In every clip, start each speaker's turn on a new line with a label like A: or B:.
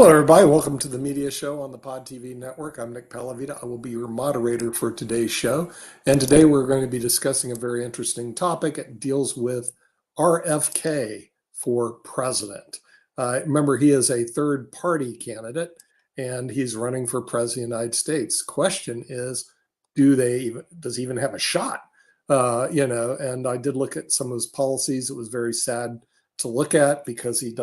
A: Hello, everybody. Welcome to the Media Show on the Pod TV network. I'm Nick Pallavita. I will be your moderator for today's show. And today we're going to be discussing a very interesting topic. It deals with RFK for president. Remember, he is a third party candidate and he's running for president of the United States. Question is, does he even have a shot? And I did look at some of his policies. It was very sad to look at because he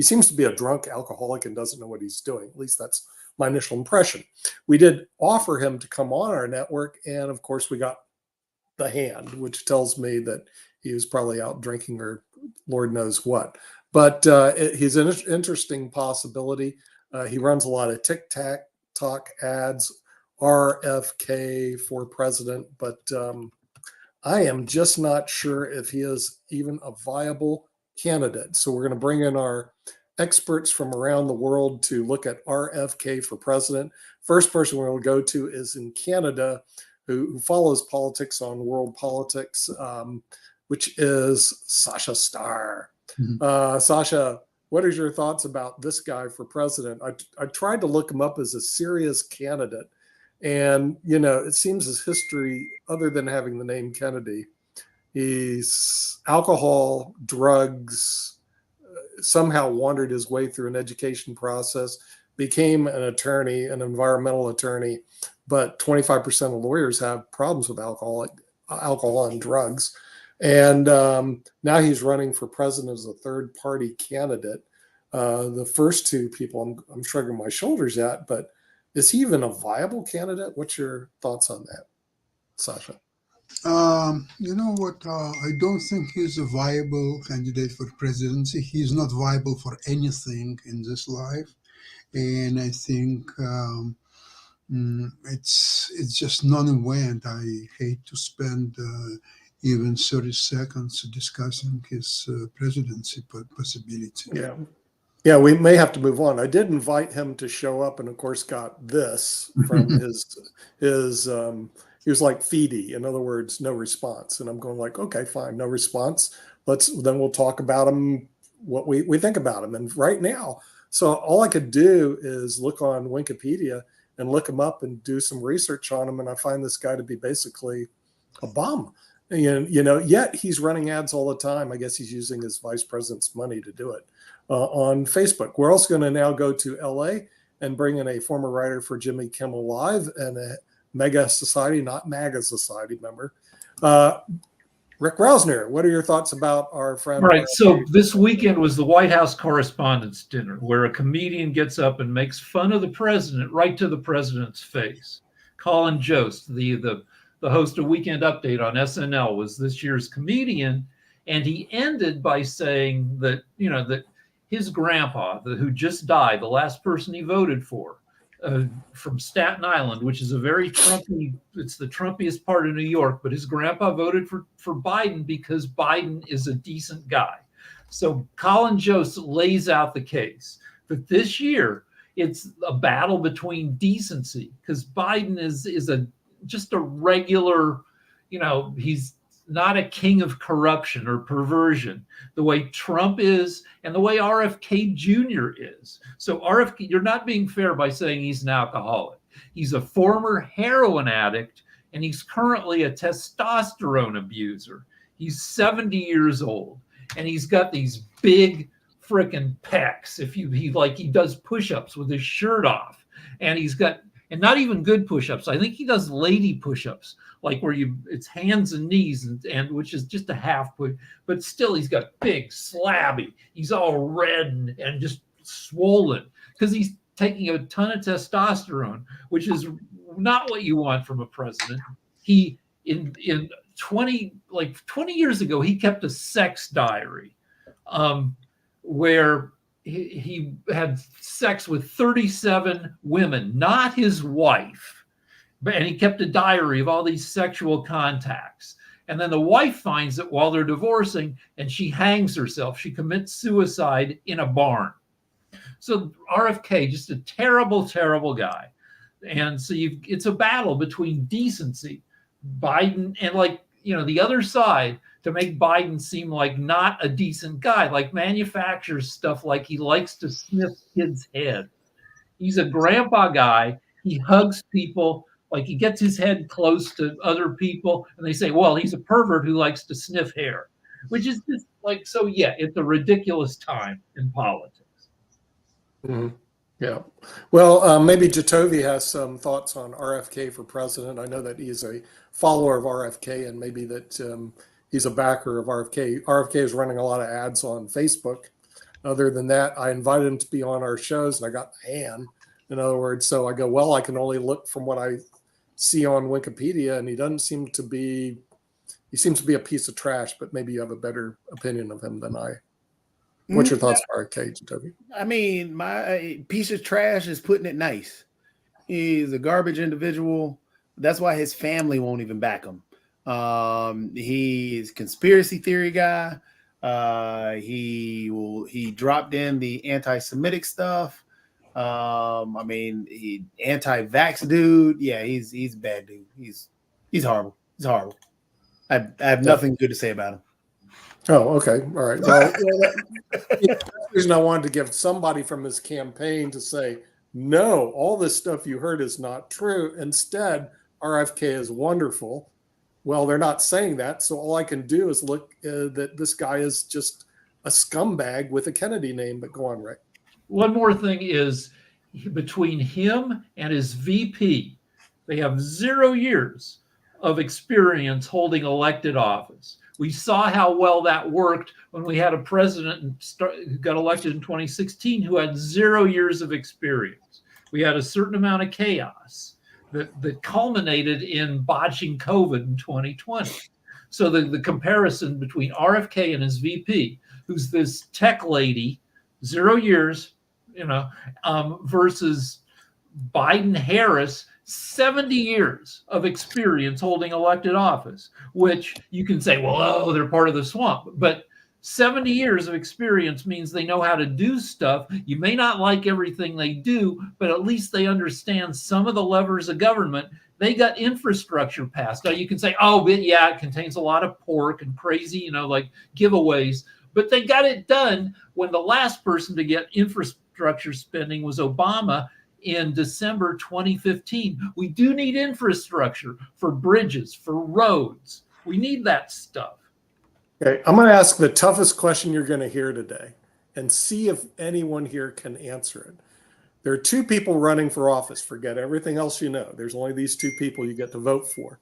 A: seems to be a drunk alcoholic and doesn't know what he's doing. At least that's my initial impression. We did offer him to come on our network, and of course we got the hand, which tells me that he was probably out drinking or Lord knows what. But he's an interesting possibility. He runs a lot of TikTok ads, RFK for president, but I am just not sure if he is even a viable candidate. So we're going to bring in our experts from around the world to look at RFK for president. First person we're going to go to is in Canada, who follows politics on world politics, which is Sasha Starr. Sasha, what are your thoughts about this guy for president? I tried to look him up as a serious candidate. And, it seems his history, other than having the name Kennedy, he's alcohol, drugs, somehow wandered his way through an education process, became an attorney, an environmental attorney, but 25% of lawyers have problems with alcohol and drugs. And now he's running for president as a third party candidate. The first two people I'm shrugging my shoulders at, but is he even a viable candidate? What's your thoughts on that, Sasha?
B: You know what? I don't think he's a viable candidate for presidency. He's not viable for anything in this life, and I think it's just non-event. I hate to spend even 30 seconds discussing his presidency possibility.
A: Yeah, we may have to move on. I did invite him to show up, and of course, got this from his. He was like Feedy, in other words, no response. And I'm going like, okay, fine, no response. Then we'll talk about him, what we think about him. And right now, so all I could do is look on Wikipedia and look him up and do some research on him. And I find this guy to be basically a bum. And, yet he's running ads all the time. I guess he's using his vice president's money to do it on Facebook. We're also going to now go to LA and bring in a former writer for Jimmy Kimmel Live and a Mega Society, not MAGA Society member. Rick Rausner, what are your thoughts about our friend?
C: All right, so this weekend was the White House Correspondents' Dinner, where a comedian gets up and makes fun of the president right to the president's face. Colin Jost, the host of Weekend Update on SNL, was this year's comedian, and he ended by saying that, that his grandpa, who just died, the last person he voted for, from Staten Island, which is a very Trumpy, it's the Trumpiest part of New York, but his grandpa voted for Biden because Biden is a decent guy. So Colin Jost lays out the case. But this year, it's a battle between decency, because Biden is just a regular, he's not a king of corruption or perversion the way Trump is and the way RFK Jr. is. So RFK, you're not being fair by saying he's an alcoholic. He's a former heroin addict, and he's currently a testosterone abuser. He's 70 years old, and he's got these big frickin' pecs. He does push-ups with his shirt off, and and not even good push-ups. I think he does lady push-ups, like where it's hands and knees, and which is just a half push, but still he's got big, slabby. He's all red and just swollen because he's taking a ton of testosterone, which is not what you want from a president. He in 20 years ago, he kept a sex diary, where he had sex with 37 women, not his wife, and he kept a diary of all these sexual contacts. And then the wife finds it while they're divorcing, and she hangs herself. She commits suicide in a barn. So RFK, just a terrible, terrible guy. And so it's a battle between decency, Biden, and the other side to make Biden seem like not a decent guy, like manufactures stuff like he likes to sniff kids' head. He's a grandpa guy. He hugs people, like he gets his head close to other people, and they say, well, he's a pervert who likes to sniff hair, which is just like, so yeah, it's a ridiculous time in politics.
A: Mhm. Yeah. Well, maybe Jatovi has some thoughts on RFK for president. I know that he's a follower of RFK and maybe that he's a backer of RFK. RFK is running a lot of ads on Facebook. Other than that, I invited him to be on our shows and I got the hand. In other words, so I go, well, I can only look from what I see on Wikipedia, and he seems to be a piece of trash, but maybe you have a better opinion of him than I. What's your thoughts, RFK, Jatovi?
D: I mean, my piece of trash is putting it nice. He's a garbage individual. That's why his family won't even back him. He's a conspiracy theory guy. He dropped in the anti-Semitic stuff. I mean, he anti-vax dude. Yeah, he's a bad dude. He's horrible. He's horrible. I have nothing good to say about him.
A: Oh, okay. All right. Well, that's the reason I wanted to give somebody from his campaign to say, no, all this stuff you heard is not true. Instead, RFK is wonderful. Well, they're not saying that. So all I can do is look that this guy is just a scumbag with a Kennedy name. But go on, Rick.
C: One more thing is between him and his VP, they have 0 years of experience holding elected office. We saw how well that worked when we had a president who got elected in 2016 who had 0 years of experience. We had a certain amount of chaos that culminated in botching COVID in 2020. So the comparison between RFK and his VP, who's this tech lady, 0 years, versus Biden Harris, 70 years of experience holding elected office, which you can say, well, oh, they're part of the swamp. But 70 years of experience means they know how to do stuff. You may not like everything they do, but at least they understand some of the levers of government. They got infrastructure passed. Now you can say, oh, but yeah, it contains a lot of pork and crazy, like giveaways. But they got it done when the last person to get infrastructure spending was Obama in December 2015. We do need infrastructure for bridges, for roads. We need that stuff.
A: Okay, I'm going to ask the toughest question you're going to hear today and see if anyone here can answer it. There are two people running for office. Forget everything else you know. There's only these two people you get to vote for.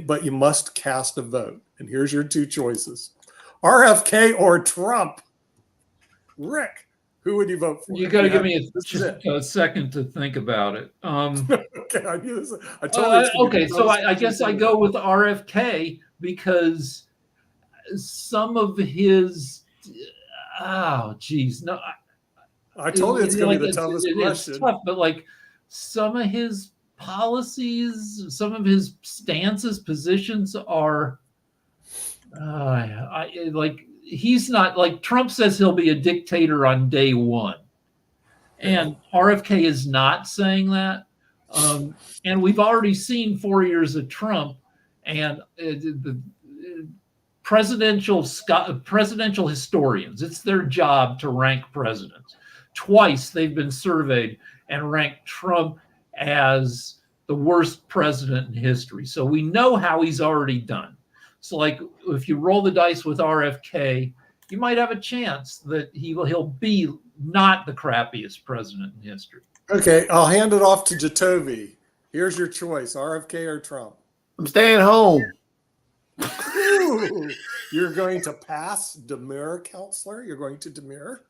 A: But you must cast a vote. And here's your two choices. RFK or Trump? Rick, who would you vote for?
C: You got to give me a second to think about it.
A: Okay, I knew this.
C: I guess I go with RFK because some of his, I told
A: you it's going to be the toughest question.
C: It's tough, but like some of his policies, some of his stances, positions are, he's not, like Trump says he'll be a dictator on day one. And RFK is not saying that. And we've already seen 4 years of Trump, and the presidential historians, it's their job to rank presidents. Twice they've been surveyed and ranked Trump as the worst president in history. So we know how he's already done. So like if you roll the dice with RFK, you might have a chance that he'll be not the crappiest president in history.
A: Okay, I'll hand it off to Jatovi. Here's your choice, RFK or Trump.
D: I'm staying home.
A: Ooh, you're going to pass demur, counselor? You're going to demur?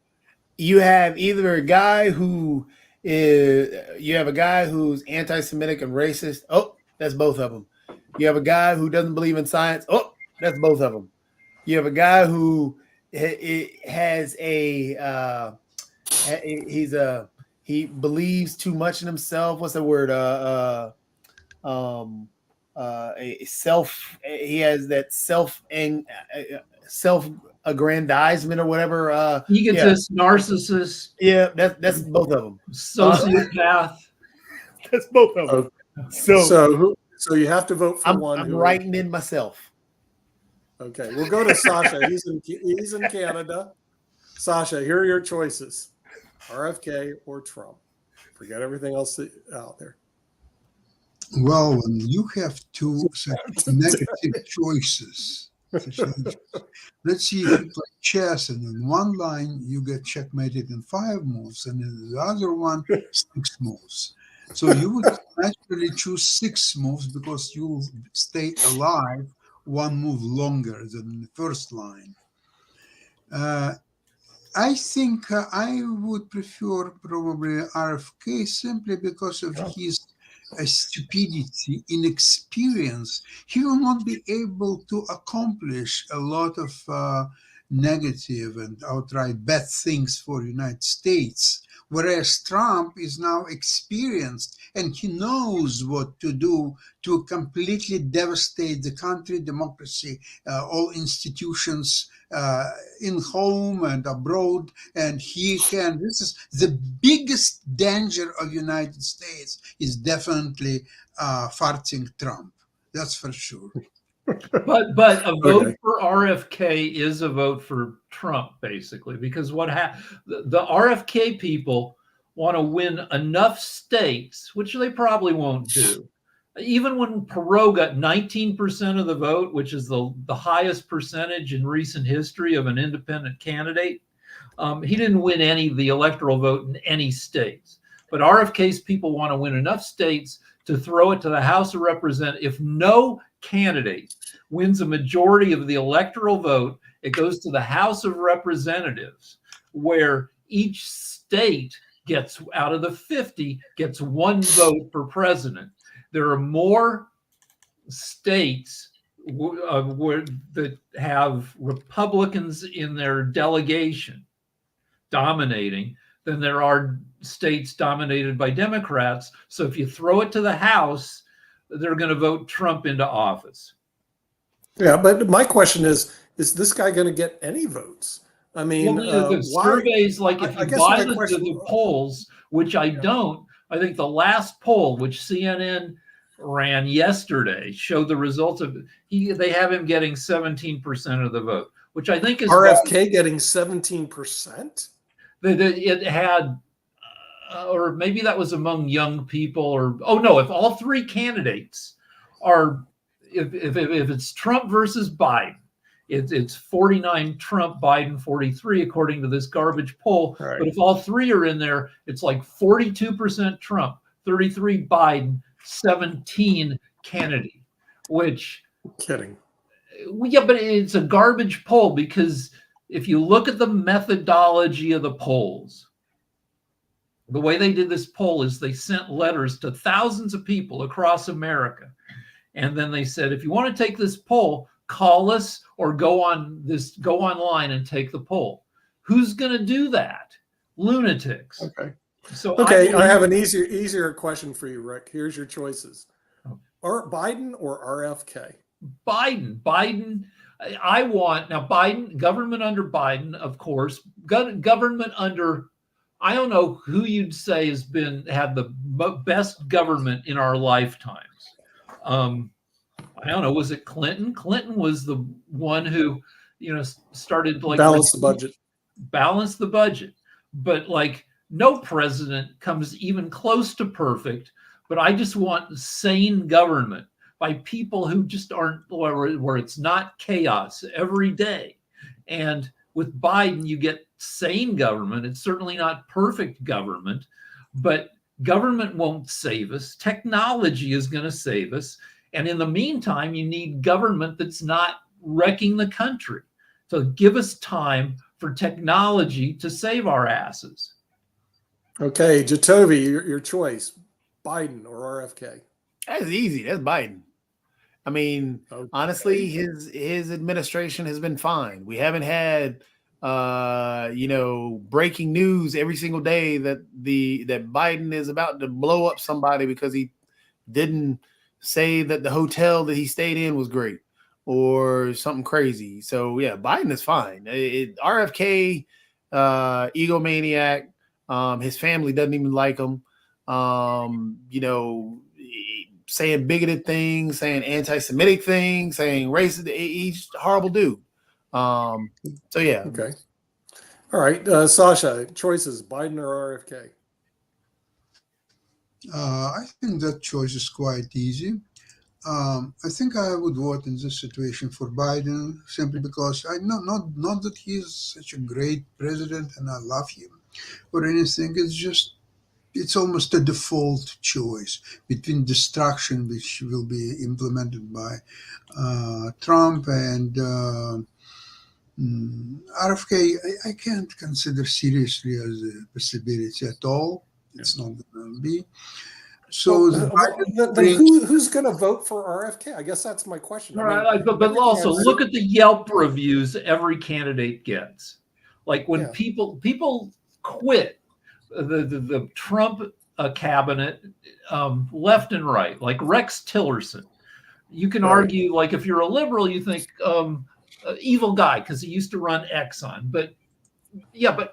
D: You have either a guy who's anti-Semitic and racist. Oh, that's both of them. You have a guy who doesn't believe in science. Oh, that's both of them. You have a guy who has he believes too much in himself. What's the word? He has that self-aggrandizement or whatever.
C: Egotist, narcissist.
D: Yeah, that's both of them.
C: Sociopath.
D: That's both of them.
A: Okay. So you have to vote for one.
D: I'm writing in myself.
A: Okay, we'll go to Sasha. He's in Canada. Sasha, here are your choices: RFK or Trump. Forget everything else out there.
B: Well, when you have two such negative choices, let's see if you play chess and in one line you get checkmated in 5 moves and in the other one 6 moves. So you would naturally choose 6 moves because you'll stay alive 1 move longer than the first line. I think I would prefer probably RFK simply because of his stupidity, inexperience. He will not be able to accomplish a lot of negative and outright bad things for the United States. Whereas Trump is now experienced and he knows what to do to completely devastate the country, democracy, all institutions in home and abroad, and he can. This is the biggest danger of United States is definitely farting Trump. That's for sure.
C: But a vote for RFK is a vote for Trump, basically, because the RFK people want to win enough states, which they probably won't do. Even when Perot got 19% of the vote, which is the highest percentage in recent history of an independent candidate, he didn't win any of the electoral vote in any states. But RFK's people want to win enough states to throw it to the House of Representatives. If no candidate wins a majority of the electoral vote, it goes to the House of Representatives, where each state gets, out of the 50, gets 1 vote for president. There are more states that have Republicans in their delegation dominating than there are states dominated by Democrats. So if you throw it to the House, they're going to vote Trump into office.
A: Yeah, but my question is this guy going to get any votes? I mean,
C: the surveys, like if you buy the polls, which I don't, I think the last poll, which CNN ran yesterday, showed the results of they have him getting 17% of the vote, which I think is
A: RFK getting 17%.
C: It had, or maybe that was among young people, or if all 3 candidates are, if it's Trump versus Biden, it's 49 Trump, Biden 43, according to this garbage poll. Right. But if all 3 are in there, it's like 42% Trump, 33 Biden, 17 Kennedy, which...
A: Kidding.
C: Yeah, but it's a garbage poll because if you look at the methodology of the polls, the way they did this poll is they sent letters to thousands of people across America. And then they said, if you want to take this poll, call us or go online and take the poll. Who's going to do that? Lunatics.
A: Okay.
C: So
A: I have an easier question for you, Rick. Here's your choices. Biden or RFK?
C: Biden. I want now Biden, government under Biden, of course, government under, I don't know who you'd say had the best government in our lifetimes. I don't know. Was it Clinton? Clinton was the one who, started like
A: balance the budget. But like no president comes even close to perfect. But I just want sane government by people who just aren't, where it's not chaos every day. And with Biden, you get sane government. It's certainly not perfect government, but government won't save us. Technology is going to save us. And in the meantime, you need government that's not wrecking the country. So give us time for technology to save our asses. Okay, Jatovi, your choice, Biden or RFK?
D: That's easy. That's Biden. I mean, honestly, his administration has been fine. We haven't had, breaking news every single day that Biden is about to blow up somebody because he didn't say that the hotel that he stayed in was great or something crazy. So yeah, Biden is fine. RFK, egomaniac. His family doesn't even like him. saying bigoted things, saying anti-Semitic things, saying racist. He's a horrible dude. So yeah.
A: Okay. All right, Sasha, choices: Biden or RFK?
B: I think that choice is quite easy. I think I would vote in this situation for Biden simply because I not that he is such a great president and I love him or anything. It's almost a default choice between destruction, which will be implemented by Trump, and RFK. I can't consider seriously as a possibility at all. It's not going to be. So the Biden
A: Then
B: brings
A: who's going to vote for RFK? I guess that's my question.
C: Right, but also look at the Yelp reviews every candidate gets. Like when people quit the Trump cabinet left and right, like Rex Tillerson. You can argue, like if you're a liberal, you think evil guy because he used to run Exxon, but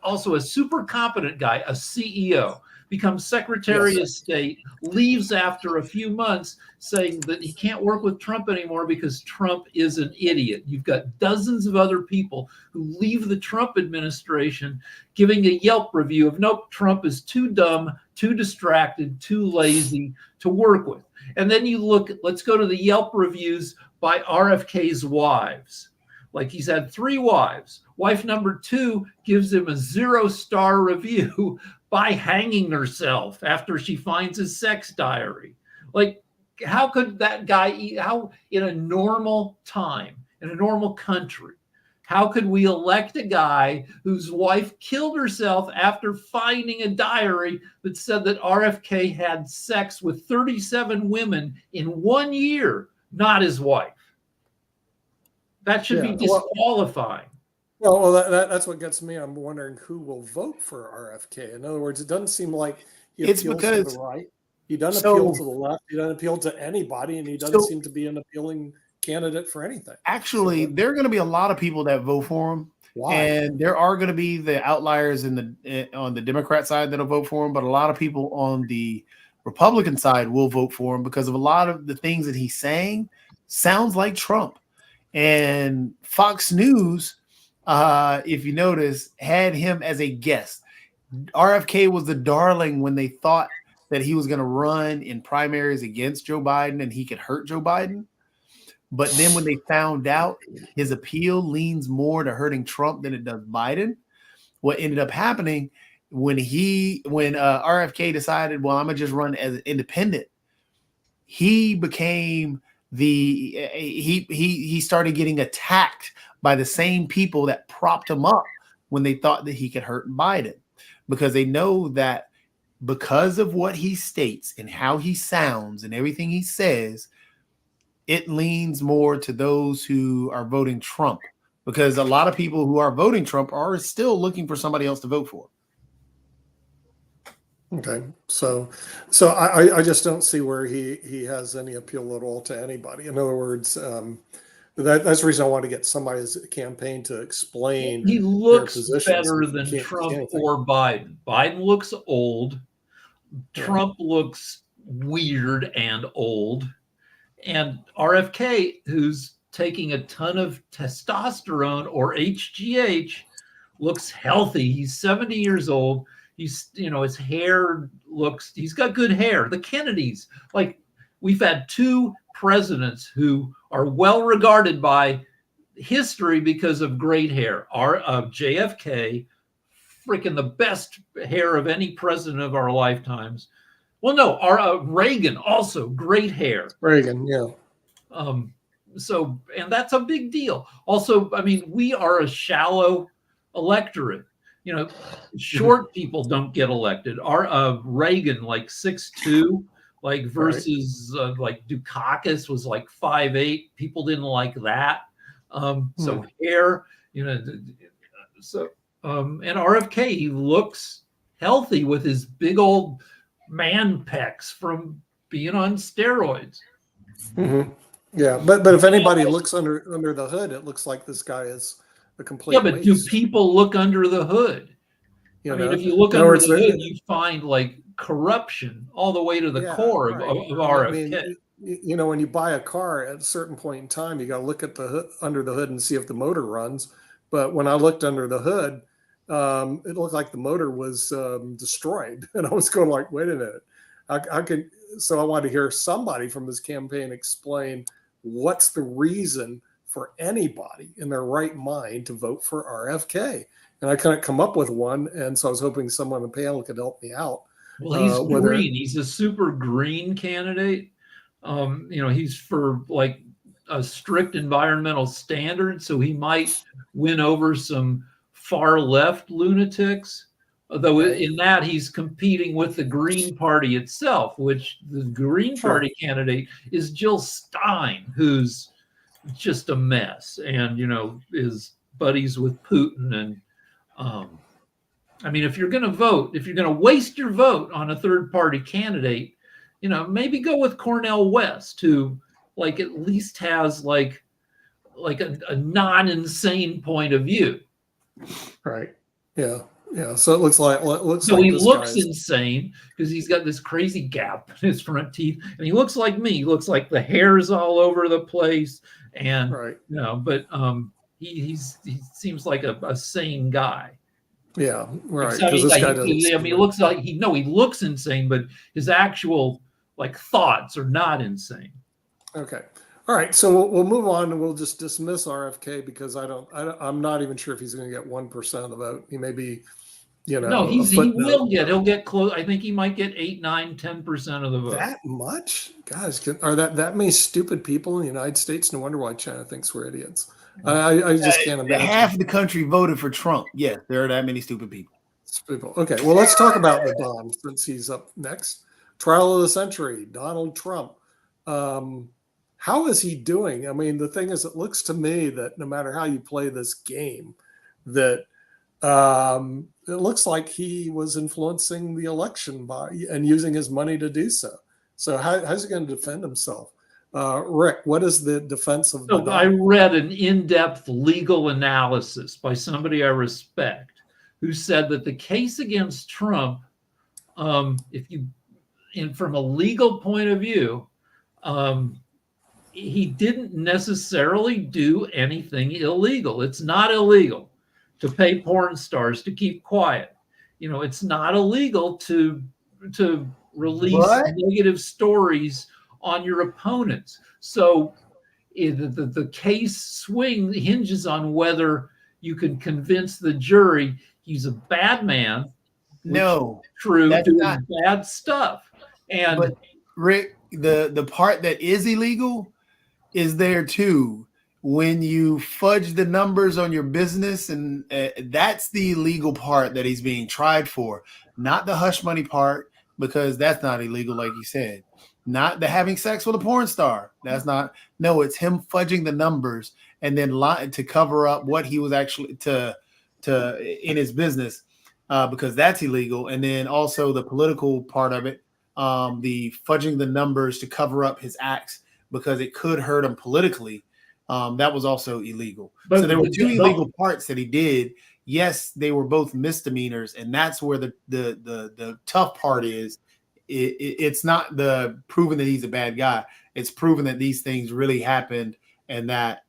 C: also a super competent guy, a CEO. Becomes Secretary of State, leaves after a few months saying that he can't work with Trump anymore because Trump is an idiot. You've got dozens of other people who leave the Trump administration giving a Yelp review of, nope, Trump is too dumb, too distracted, too lazy to work with. And then you look, let's go to the Yelp reviews by RFK's wives. Like he's had 3 wives. Wife number 2 gives him a 0-star review by hanging herself after she finds his sex diary. Like, how could that guy, how in a normal time, in a normal country, how could we elect a guy whose wife killed herself after finding a diary that said that RFK had sex with 37 women in 1 year, not his wife? That should be disqualifying.
A: Well, that's what gets me. I'm wondering who will vote for RFK. In other words, it doesn't seem like he appeals to the right. He doesn't appeal to the left. He doesn't appeal to anybody, and he doesn't seem to be an appealing candidate for anything.
D: Actually, there are going to be a lot of people that vote for him. Why? And there are going to be the outliers on the Democrat side that'll vote for him, but a lot of people on the Republican side will vote for him because of a lot of the things that he's saying sounds like Trump. And Fox News, if you notice, had him as a guest. RFK was the darling when they thought that he was going to run in primaries against Joe Biden and he could hurt Joe Biden. But then when they found out his appeal leans more to hurting Trump than it does Biden, what ended up happening when RFK decided, well, I'm going to just run as an independent, he became he started getting attacked by the same people that propped him up when they thought that he could hurt Biden, because they know that because of what he states and how he sounds and everything he says, it leans more to those who are voting Trump, because a lot of people who are voting Trump are still looking for somebody else to vote for.
A: Okay, so I just don't see where he has any appeal at all to anybody. In other words, that's the reason I want to get somebody's campaign to explain.
C: He looks better than Trump or Biden. Biden looks old. Trump looks weird and old. And RFK, who's taking a ton of testosterone or HGH, looks healthy. He's 70 years old. He's, his hair he's got good hair. The Kennedys, like, we've had 2 presidents who are well regarded by history because of great hair. JFK, freaking the best hair of any president of our lifetimes. Well, no, Reagan, also great hair.
A: Reagan, yeah.
C: And that's a big deal. Also, I mean, we are a shallow electorate. Short people don't get elected. Reagan, like 6'2", like versus like Dukakis was like 5'8". People didn't like that. So hair, and RFK, he looks healthy with his big old man pecs from being on steroids.
A: Mm-hmm. Yeah, but if anybody looks under the hood, it looks like this guy is a complete
C: but
A: waste.
C: do people look under the hood? I mean, if you look under the hood, you find like corruption all the way to the core of RFK.
A: when you buy a car at a certain point in time, you got to look at the hood, under the hood and see if the motor runs. But when I looked under the hood, it looked like the motor was destroyed, and I was going like, "Wait a minute, I could." So I wanted to hear somebody from his campaign explain what's the reason for anybody in their right mind to vote for RFK. And I couldn't come up with one, and so I was hoping someone on the panel could help me out.
C: Well, he's
A: whether
C: green. He's a super green candidate. He's for like a strict environmental standard, so he might win over some far left lunatics. Although in that he's competing with the Green Party itself, which the Green Party candidate is Jill Stein, who's just a mess, and is buddies with Putin. And I mean, if you're going to vote, if you're going to waste your vote on a third party candidate, maybe go with Cornel West, who like at least has like a non-insane point of view.
A: Right. Yeah. Yeah. So it looks like
C: he looks insane because he's got this crazy gap in his front teeth, and he looks like me. He looks like the hair's all over the place, and but he seems like a sane guy.
A: Yeah, right.
C: Except
A: this guy
C: he looks like he looks insane, but his actual like thoughts are not insane.
A: Okay. All right. So we'll move on, and we'll just dismiss RFK because I'm not even sure if he's going to get 1% of the vote. He may be,
C: No, he'll get close. I think he might get 8, 9, 10% of the vote.
A: That much? Guys, are that many stupid people in the United States? No wonder why China thinks we're idiots. I just can't imagine.
D: Half the country voted for Trump. Yes, there are that many stupid people.
A: Okay, well, let's talk about the Don since he's up next. Trial of the century, Donald Trump. How is he doing? I mean, the thing is, it looks to me that no matter how you play this game, that it looks like he was influencing the election and using his money to do so. So how's he going to defend himself? Rick, what is the defense of the Don?
C: I read an in-depth legal analysis by somebody I respect who said that the case against Trump, from a legal point of view, he didn't necessarily do anything illegal. It's not illegal to pay porn stars to keep quiet. It's not illegal to release negative stories on your opponents. So the case hinges on whether you can convince the jury he's a bad man.
D: No,
C: true, doing bad stuff.
D: But Rick, the part that is illegal is there too. When you fudge the numbers on your business, and that's the illegal part that he's being tried for, not the hush money part, because that's not illegal, like you said. Not the having sex with a porn star. That's not. No, it's him fudging the numbers and then lying to cover up what he was actually to in his business, because that's illegal. And then also the political part of it, the fudging the numbers to cover up his acts because it could hurt him politically. That was also illegal. So there were two illegal parts that he did. Yes, they were both misdemeanors, and that's where the tough part is. It's not the proving that he's a bad guy. It's proving that these things really happened and that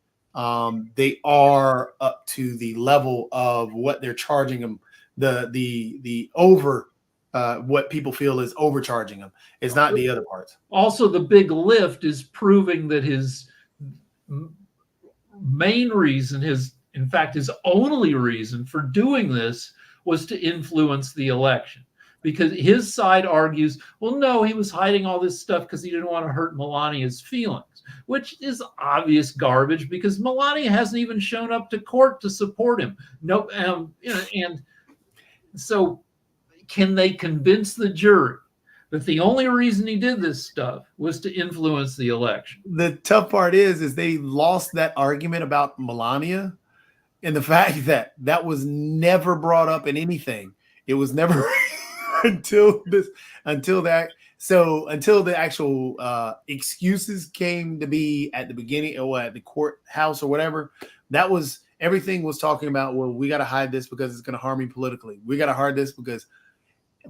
D: they are up to the level of what they're charging him. The over what people feel is overcharging him. It's not the other parts.
C: Also, the big lift is proving that his main reason, his only reason for doing this was to influence the election. Because his side argues, well, no, he was hiding all this stuff because he didn't want to hurt Melania's feelings, which is obvious garbage because Melania hasn't even shown up to court to support him. No, and so can they convince the jury that the only reason he did this stuff was to influence the election?
D: The tough part is they lost that argument about Melania, and the fact that was never brought up in anything. It was never. until the actual excuses came to be at the beginning or at the courthouse or whatever, that was everything was talking about. Well, we got to hide this because it's going to harm me politically. We got to hide this because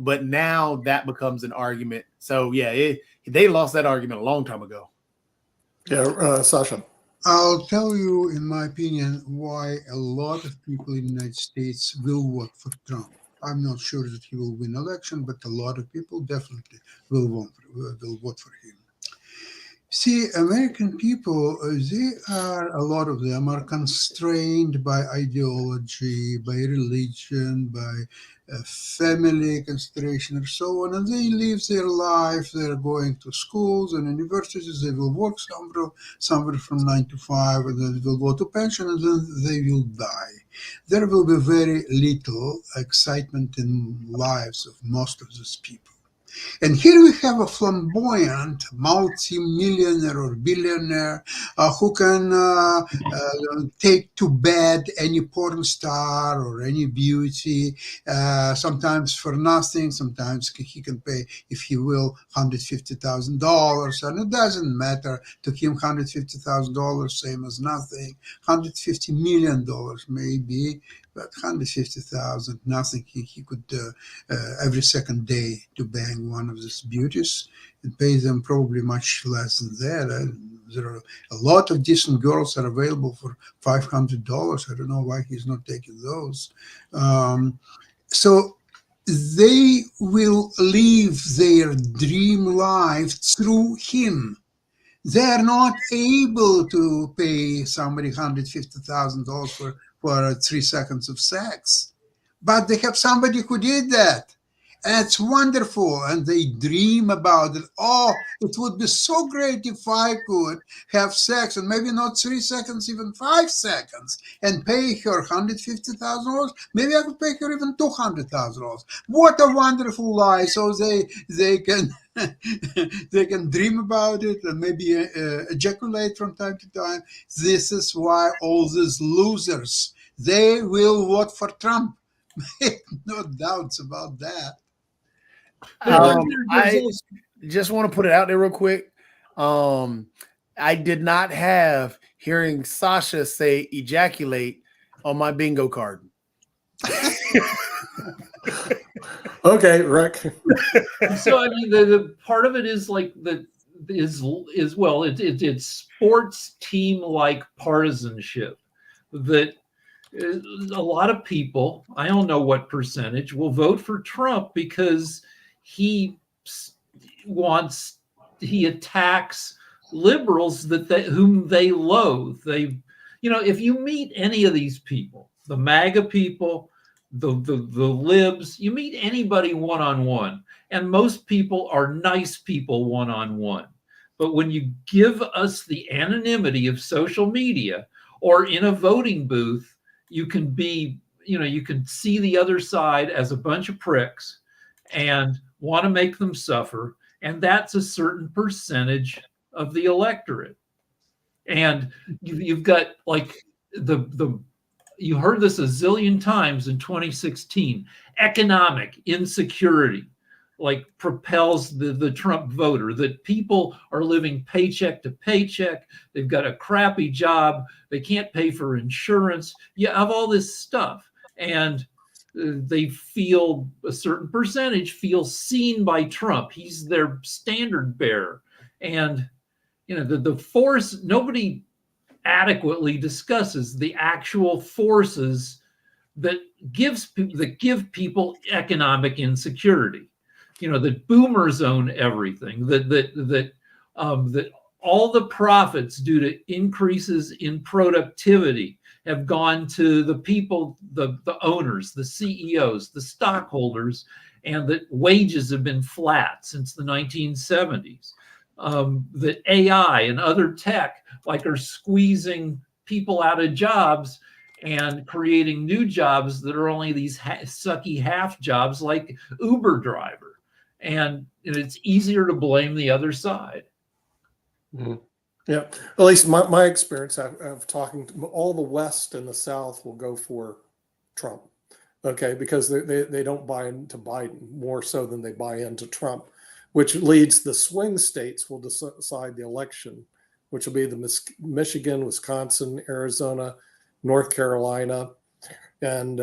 D: but now that becomes an argument. So yeah, they lost that argument a long time ago.
A: Yeah, Sasha.
B: I'll tell you, in my opinion, why a lot of people in the United States will vote for Trump. I'm not sure that he will win election, but a lot of people definitely will vote for him. See, American people, a lot of them are constrained by ideology, by religion, by family consideration, and so on. And they live their life. They're going to schools and universities. They will work somewhere from 9 to 5, and then they will go to pension, and then they will die. There will be very little excitement in lives of most of these people. And here we have a flamboyant multi-millionaire or billionaire who can take to bed any porn star or any beauty, sometimes for nothing. Sometimes he can pay, if he will, $150,000. And it doesn't matter to him, $150,000, same as nothing. $150 million maybe, but 150,000, nothing. He could every second day to bang one of these beauties and pay them probably much less than that. There are a lot of decent girls are available for $500. I don't know why he's not taking those. So they will live their dream life through him. They are not able to pay somebody $150,000 for 3 seconds of sex, but they have somebody who did that. And it's wonderful. And they dream about it. Oh, it would be so great if I could have sex, and maybe not 3 seconds, even 5 seconds, and pay her $150,000. Maybe I could pay her even $200,000. What a wonderful life. So they can they can dream about it and maybe ejaculate from time to time. This is why all these losers, they will vote for Trump. No doubts about that.
D: I just want to put it out there real quick. I did not have hearing Sasha say ejaculate on my bingo card.
A: Okay, Rick.
C: So I mean, the part of it is like it's sports team like partisanship that a lot of people, I don't know what percentage, will vote for Trump because he attacks liberals whom they loathe. If you meet any of these people, the MAGA people, the libs, you meet anybody one-on-one, and most people are nice people one-on-one. But when you give us the anonymity of social media or in a voting booth, you can see the other side as a bunch of pricks and want to make them suffer. And that's a certain percentage of the electorate. And you've got like you heard this a zillion times in 2016, economic insecurity like propels the Trump voter, that people are living paycheck to paycheck. They've got a crappy job. They can't pay for insurance. You have all this stuff. And they feel, a certain percentage feels seen by Trump. He's their standard bearer. And, the force, nobody adequately discusses the actual forces that give people economic insecurity. That boomers own everything, that all the profits due to increases in productivity have gone to the people, the owners, the CEOs, the stockholders, and that wages have been flat since the 1970s. That AI and other tech are squeezing people out of jobs and creating new jobs that are only these sucky half jobs like Uber driver. And it's easier to blame the other side.
A: Mm-hmm. Yeah, at least my experience of talking to all the West and the South will go for Trump, okay, because they don't buy into Biden more so than they buy into Trump, which leads the swing states will decide the election, which will be the Michigan, Wisconsin, Arizona, North Carolina, and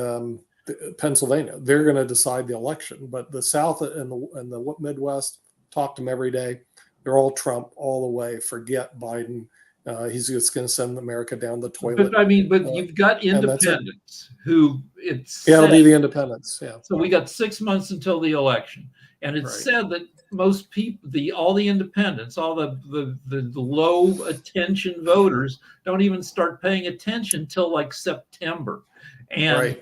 A: Pennsylvania. They're going to decide the election, but the South and the Midwest, talk to them every day. They're all Trump all the way. Forget Biden. He's just going to send America down the toilet.
C: But I mean, you've got independents who
A: it'll be the independents. Yeah.
C: So we got 6 months until the election, and it's said that most people, all the independents, all the low attention voters, don't even start paying attention till like September. And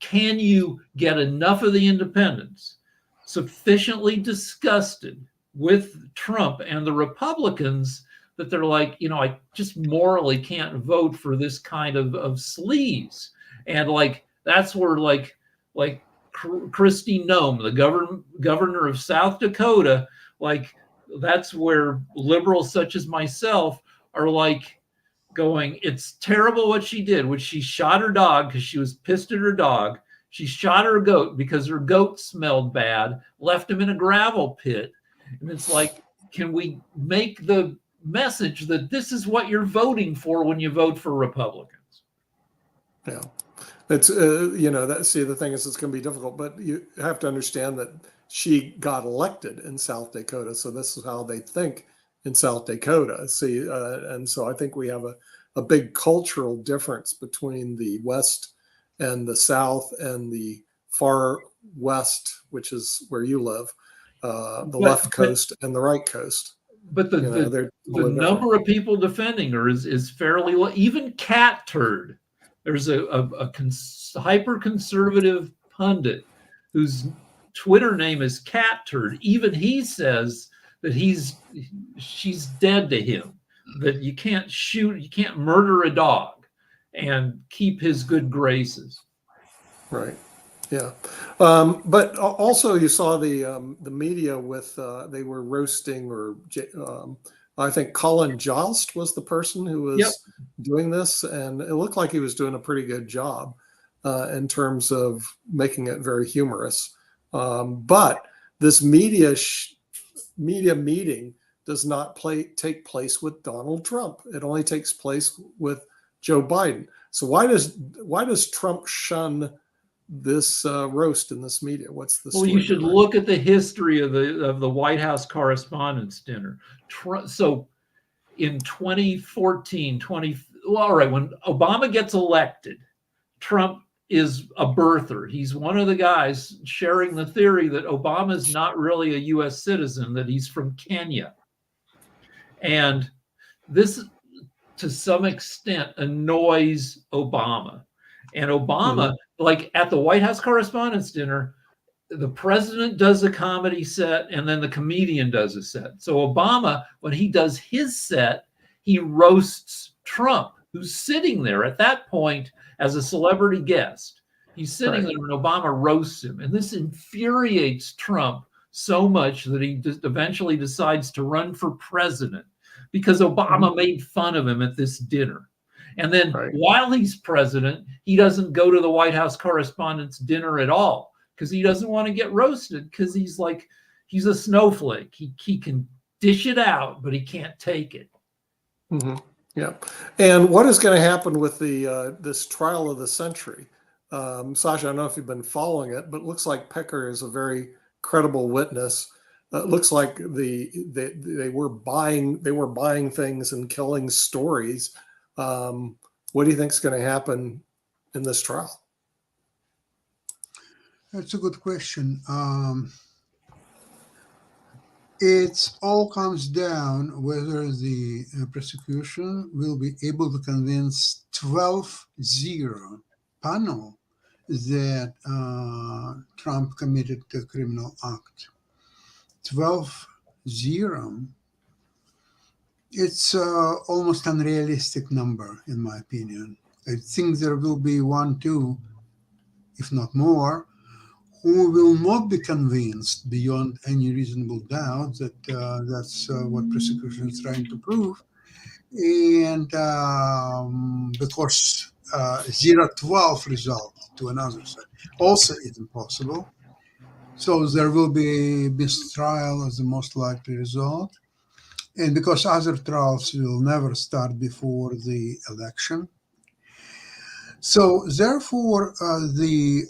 C: can you get enough of the independents sufficiently disgusted with Trump and the Republicans that they're like, I just morally can't vote for this kind of sleaze. And like, that's where like Kristi Noem, the governor of South Dakota, like that's where liberals such as myself are like going, it's terrible what she did, which she shot her dog because she was pissed at her dog. She shot her goat because her goat smelled bad, left him in a gravel pit. And it's like, can we make the message that this is what you're voting for when you vote for Republicans?
A: Yeah, it's the thing is, it's going to be difficult, but you have to understand that she got elected in South Dakota, so this is how they think in South Dakota. See, and so I think we have a big cultural difference between the West and the South and the far West, which is where you live, the left coast and the right coast.
C: But the number of people defending her is fairly low. Even Cat Turd, there's a hyper-conservative pundit whose Twitter name is Cat Turd. Even he says that she's dead to him, that you can't murder a dog and keep his good graces.
A: Right. Yeah, but also you saw the media with they were roasting, or I think Colin Jost was the person who was doing this, and it looked like he was doing a pretty good job in terms of making it very humorous. But this media meeting does not take place with Donald Trump. It only takes place with Joe Biden. So why does Trump shun this roast in this media? What's the story?
C: Well, you should look at the history of the White House Correspondents' Dinner. So in 2014, all right, when Obama gets elected, Trump is a birther. He's one of the guys sharing the theory that Obama is not really a U.S. citizen, that he's from Kenya. And this, to some extent, annoys Obama. And Obama, like at the White House Correspondents' Dinner, the president does a comedy set and then the comedian does a set. So Obama, when he does his set, he roasts Trump, who's sitting there at that point as a celebrity guest. He's sitting there and Obama roasts him. And this infuriates Trump so much that he eventually decides to run for president because Obama made fun of him at this dinner. And then while he's president, he doesn't go to the White House Correspondents' Dinner at all because he doesn't want to get roasted, because he's a snowflake. He can dish it out, but he can't take it.
A: Mm-hmm. Yeah. And what is going to happen with this trial of the century? Sasha, I don't know if you've been following it, but it looks like Pecker is a very credible witness. It looks like they were buying things and killing stories. What do you think is going to happen in this trial?
B: That's a good question. It all comes down whether the prosecution will be able to convince 12-0 panel that Trump committed a criminal act. 12-0. It's almost unrealistic number, in my opinion. I think there will be 1-2, if not more, who will not be convinced beyond any reasonable doubt that that's what prosecution is trying to prove. And because 0-12 result to another side also is impossible. So there will be mistrial as the most likely result. And because other trials will never start before the election. So therefore, the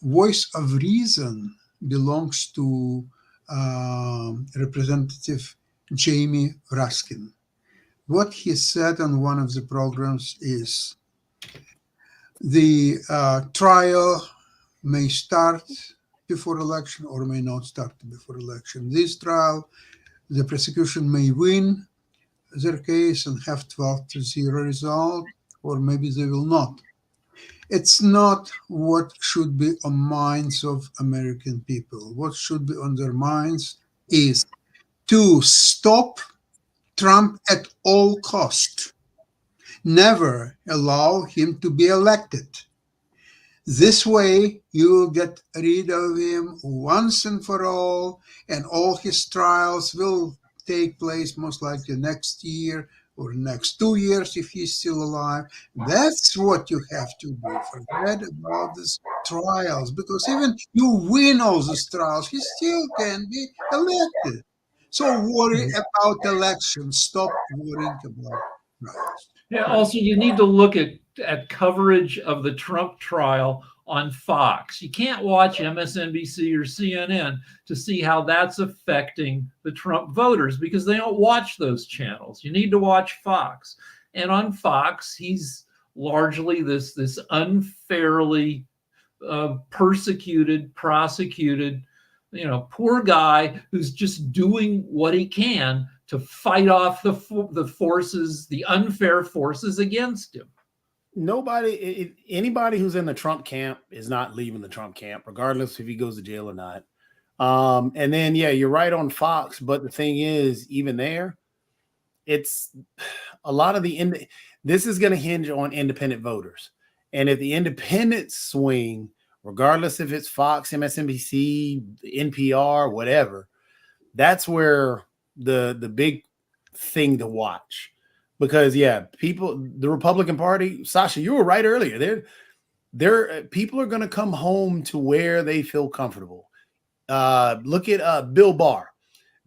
B: voice of reason belongs to Representative Jamie Raskin. What he said on one of the programs is the trial may start before election or may not start before election. This trial, the prosecution may win their case and have 12-0 result, or maybe they will not. It's not what should be on minds of American people. What should be on their minds is to stop Trump at all cost. Never allow him to be elected. This way, you will get rid of him once and for all his trials will take place most likely next year or next 2 years if he's still alive. That's what you have to do. Forget about these trials, because even you win all these trials, he still can be elected. So worry about elections. Stop worrying about trials.
C: Yeah, also, you need to look at coverage of the Trump trial on Fox. You can't watch MSNBC or CNN to see how that's affecting the Trump voters, because they don't watch those channels. You need to watch Fox. And on Fox, he's largely this unfairly persecuted, prosecuted, poor guy who's just doing what he can to fight off the forces, the unfair forces against him.
D: Anybody who's in the Trump camp is not leaving the Trump camp, regardless if he goes to jail or not. And then, yeah, you're right on Fox. But the thing is, even there, it's a lot of this is going to hinge on independent voters. And if the independents swing, regardless if it's Fox, MSNBC, NPR, whatever, that's where the big thing to watch. Because the Republican Party, Sasha, you were right earlier. People are going to come home to where they feel comfortable. Look at Bill Barr.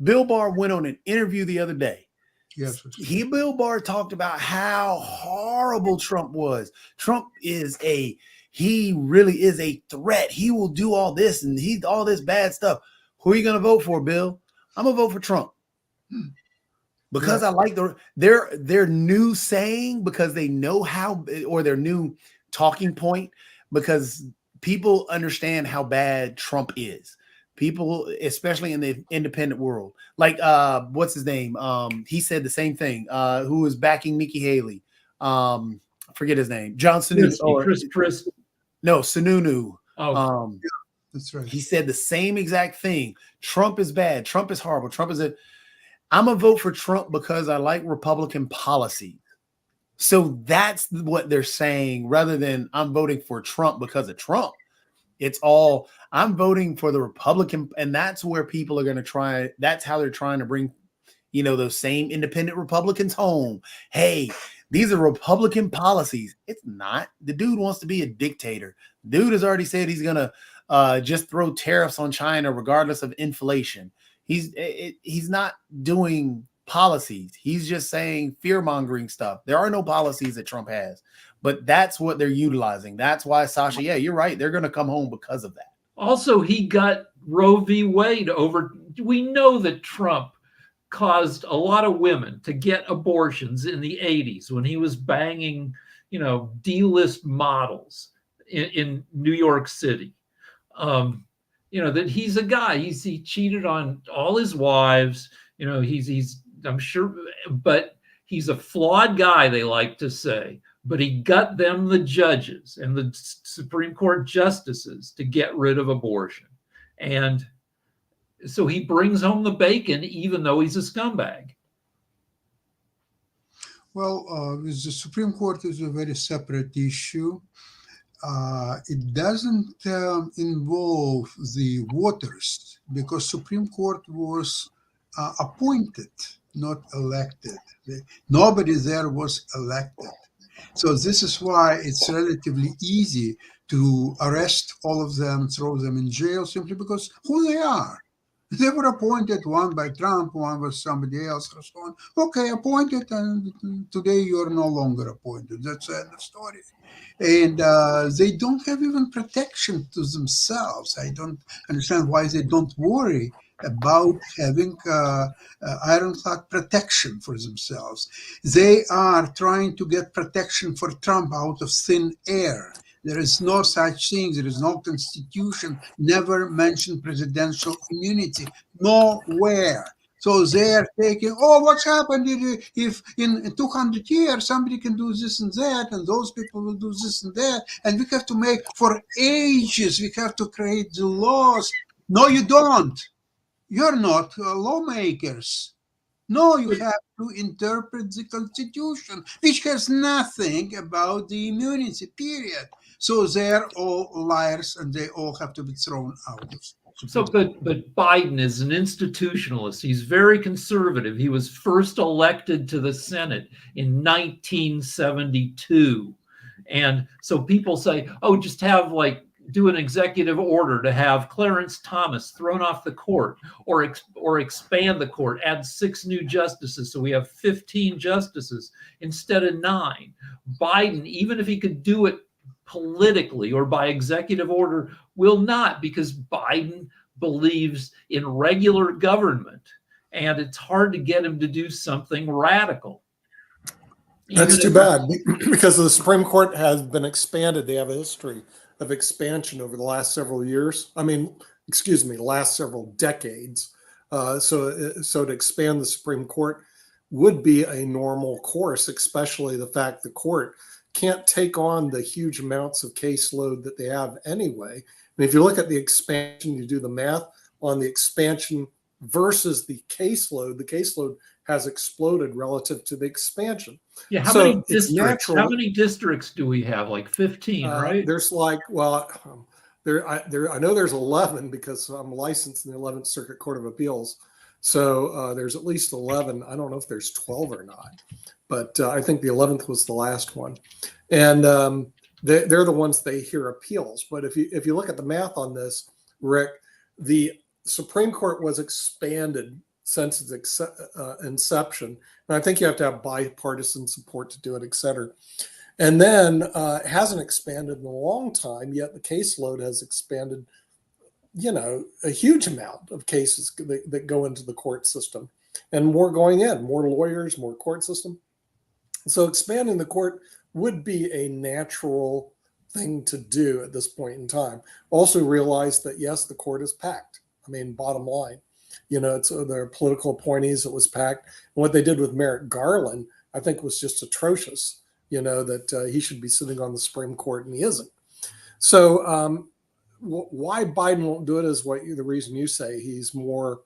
D: Bill Barr went on an interview the other day.
B: Yes,
D: Bill Barr talked about how horrible Trump was. Trump he really is a threat. He will do all this and all this bad stuff. Who are you going to vote for, Bill? I'm going to vote for Trump. Because I like their new saying, because they know how, or their new talking point, because people understand how bad Trump is. People, especially in the independent world, like what's his name? He said the same thing. Who was backing Nikki Haley? Forget his name. John Sununu.
C: Chris.
D: No, Sununu.
C: Oh,
B: that's right.
D: He said the same exact thing. Trump is bad. Trump is horrible. I'm going to vote for Trump because I like Republican policy. So that's what they're saying, rather than I'm voting for Trump because of Trump. It's all, I'm voting for the Republican. And that's where people are going to try. That's how they're trying to bring, those same independent Republicans home. Hey, these are Republican policies. It's not. The dude wants to be a dictator. Dude has already said he's going to just throw tariffs on China regardless of inflation. He's not doing policies. He's just saying fear-mongering stuff. There are no policies that Trump has, but that's what they're utilizing. That's why, Sasha, yeah, you're right. They're going to come home because of that.
C: Also, he got Roe v. Wade over. We know that Trump caused a lot of women to get abortions in the 80s when he was banging, D-list models in New York City. That he's a guy. He cheated on all his wives. He's I'm sure, but he's a flawed guy, they like to say. But he got them, the judges and the Supreme Court justices, to get rid of abortion. And so he brings home the bacon, even though he's a scumbag.
B: Well, with the Supreme Court is a very separate issue. It doesn't involve the voters, because Supreme Court was appointed, not elected. Nobody there was elected. So this is why it's relatively easy to arrest all of them, throw them in jail, simply because who they are. They were appointed, one by Trump, one was somebody else, or so on. Okay, appointed, and today you are no longer appointed. That's the end of story. And they don't have even protection to themselves. I don't understand why they don't worry about having ironclad protection for themselves. They are trying to get protection for Trump out of thin air. There is no such thing. There is no constitution. Never mentioned presidential immunity. Nowhere. So they are taking, oh, what's happened if in 200 years somebody can do this and that, and those people will do this and that, and we have to make, for ages, we have to create the laws. No, you don't. You're not lawmakers. No, you have to interpret the Constitution, which has nothing about the immunity, period. So they're all liars, and they all have to be thrown out of.
C: So, but Biden is an institutionalist. He's very conservative. He was first elected to the Senate in 1972. And so people say, oh, just have do an executive order to have Clarence Thomas thrown off the court, or expand the court, add 6 new justices. So we have 15 justices instead of 9. Biden, even if he could do it politically or by executive order, will not, because Biden believes in regular government, and it's hard to get him to do something radical.
A: That's too bad, because the Supreme Court has been expanded. They have a history of expansion over the last several years. Last several decades. So to expand the Supreme Court would be a normal course, especially the fact the court can't take on the huge amounts of caseload that they have anyway. And if you look at the expansion, you do the math on the expansion versus the caseload has exploded relative to the expantion.
C: Yeah, how many districts do we have? Like 15, right?
A: There's I know there's 11, because I'm licensed in the 11th Circuit Court of Appeals. So there's at least 11. I don't know if there's 12 or not, but I think the 11th was the last one. And they're the ones they hear appeals. But if you look at the math on this, Rick, the Supreme Court was expanded since its inception. And I think you have to have bipartisan support to do it, et cetera. And then it hasn't expanded in a long time, yet the caseload has expanded, a huge amount of cases that go into the court system, and more going in, more lawyers, more court system. So expanding the court would be a natural thing to do at this point in time. Also realize that, yes, the court is packed. Bottom line, it's their political appointees. It was packed. And what they did with Merrick Garland, I think, was just atrocious. That he should be sitting on the Supreme Court, and he isn't. So why Biden won't do it is the reason you say. He's more,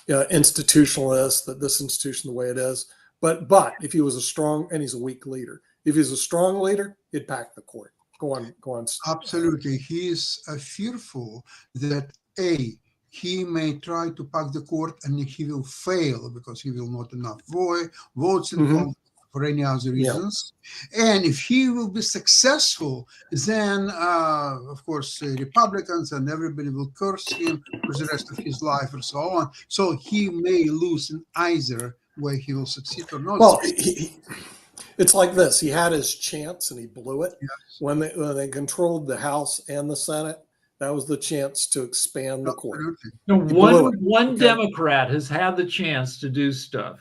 A: institutionalist, that this institution the way it is. But if he was and he's a weak leader. If he's a strong leader, he'd pack the court. Go on.
B: Absolutely. He is fearful that he may try to pack the court and he will fail because he will not enough votes in Congress for any other reasons. Yeah. And if he will be successful, then, of course, Republicans and everybody will curse him for the rest of his life and so on. So he may lose in either way. He will succeed or not.
A: Well, it's like this. He had his chance and he blew it. Yes. When they controlled the House and the Senate. That was the chance to expand the court.
C: No, one Democrat has had the chance to do stuff,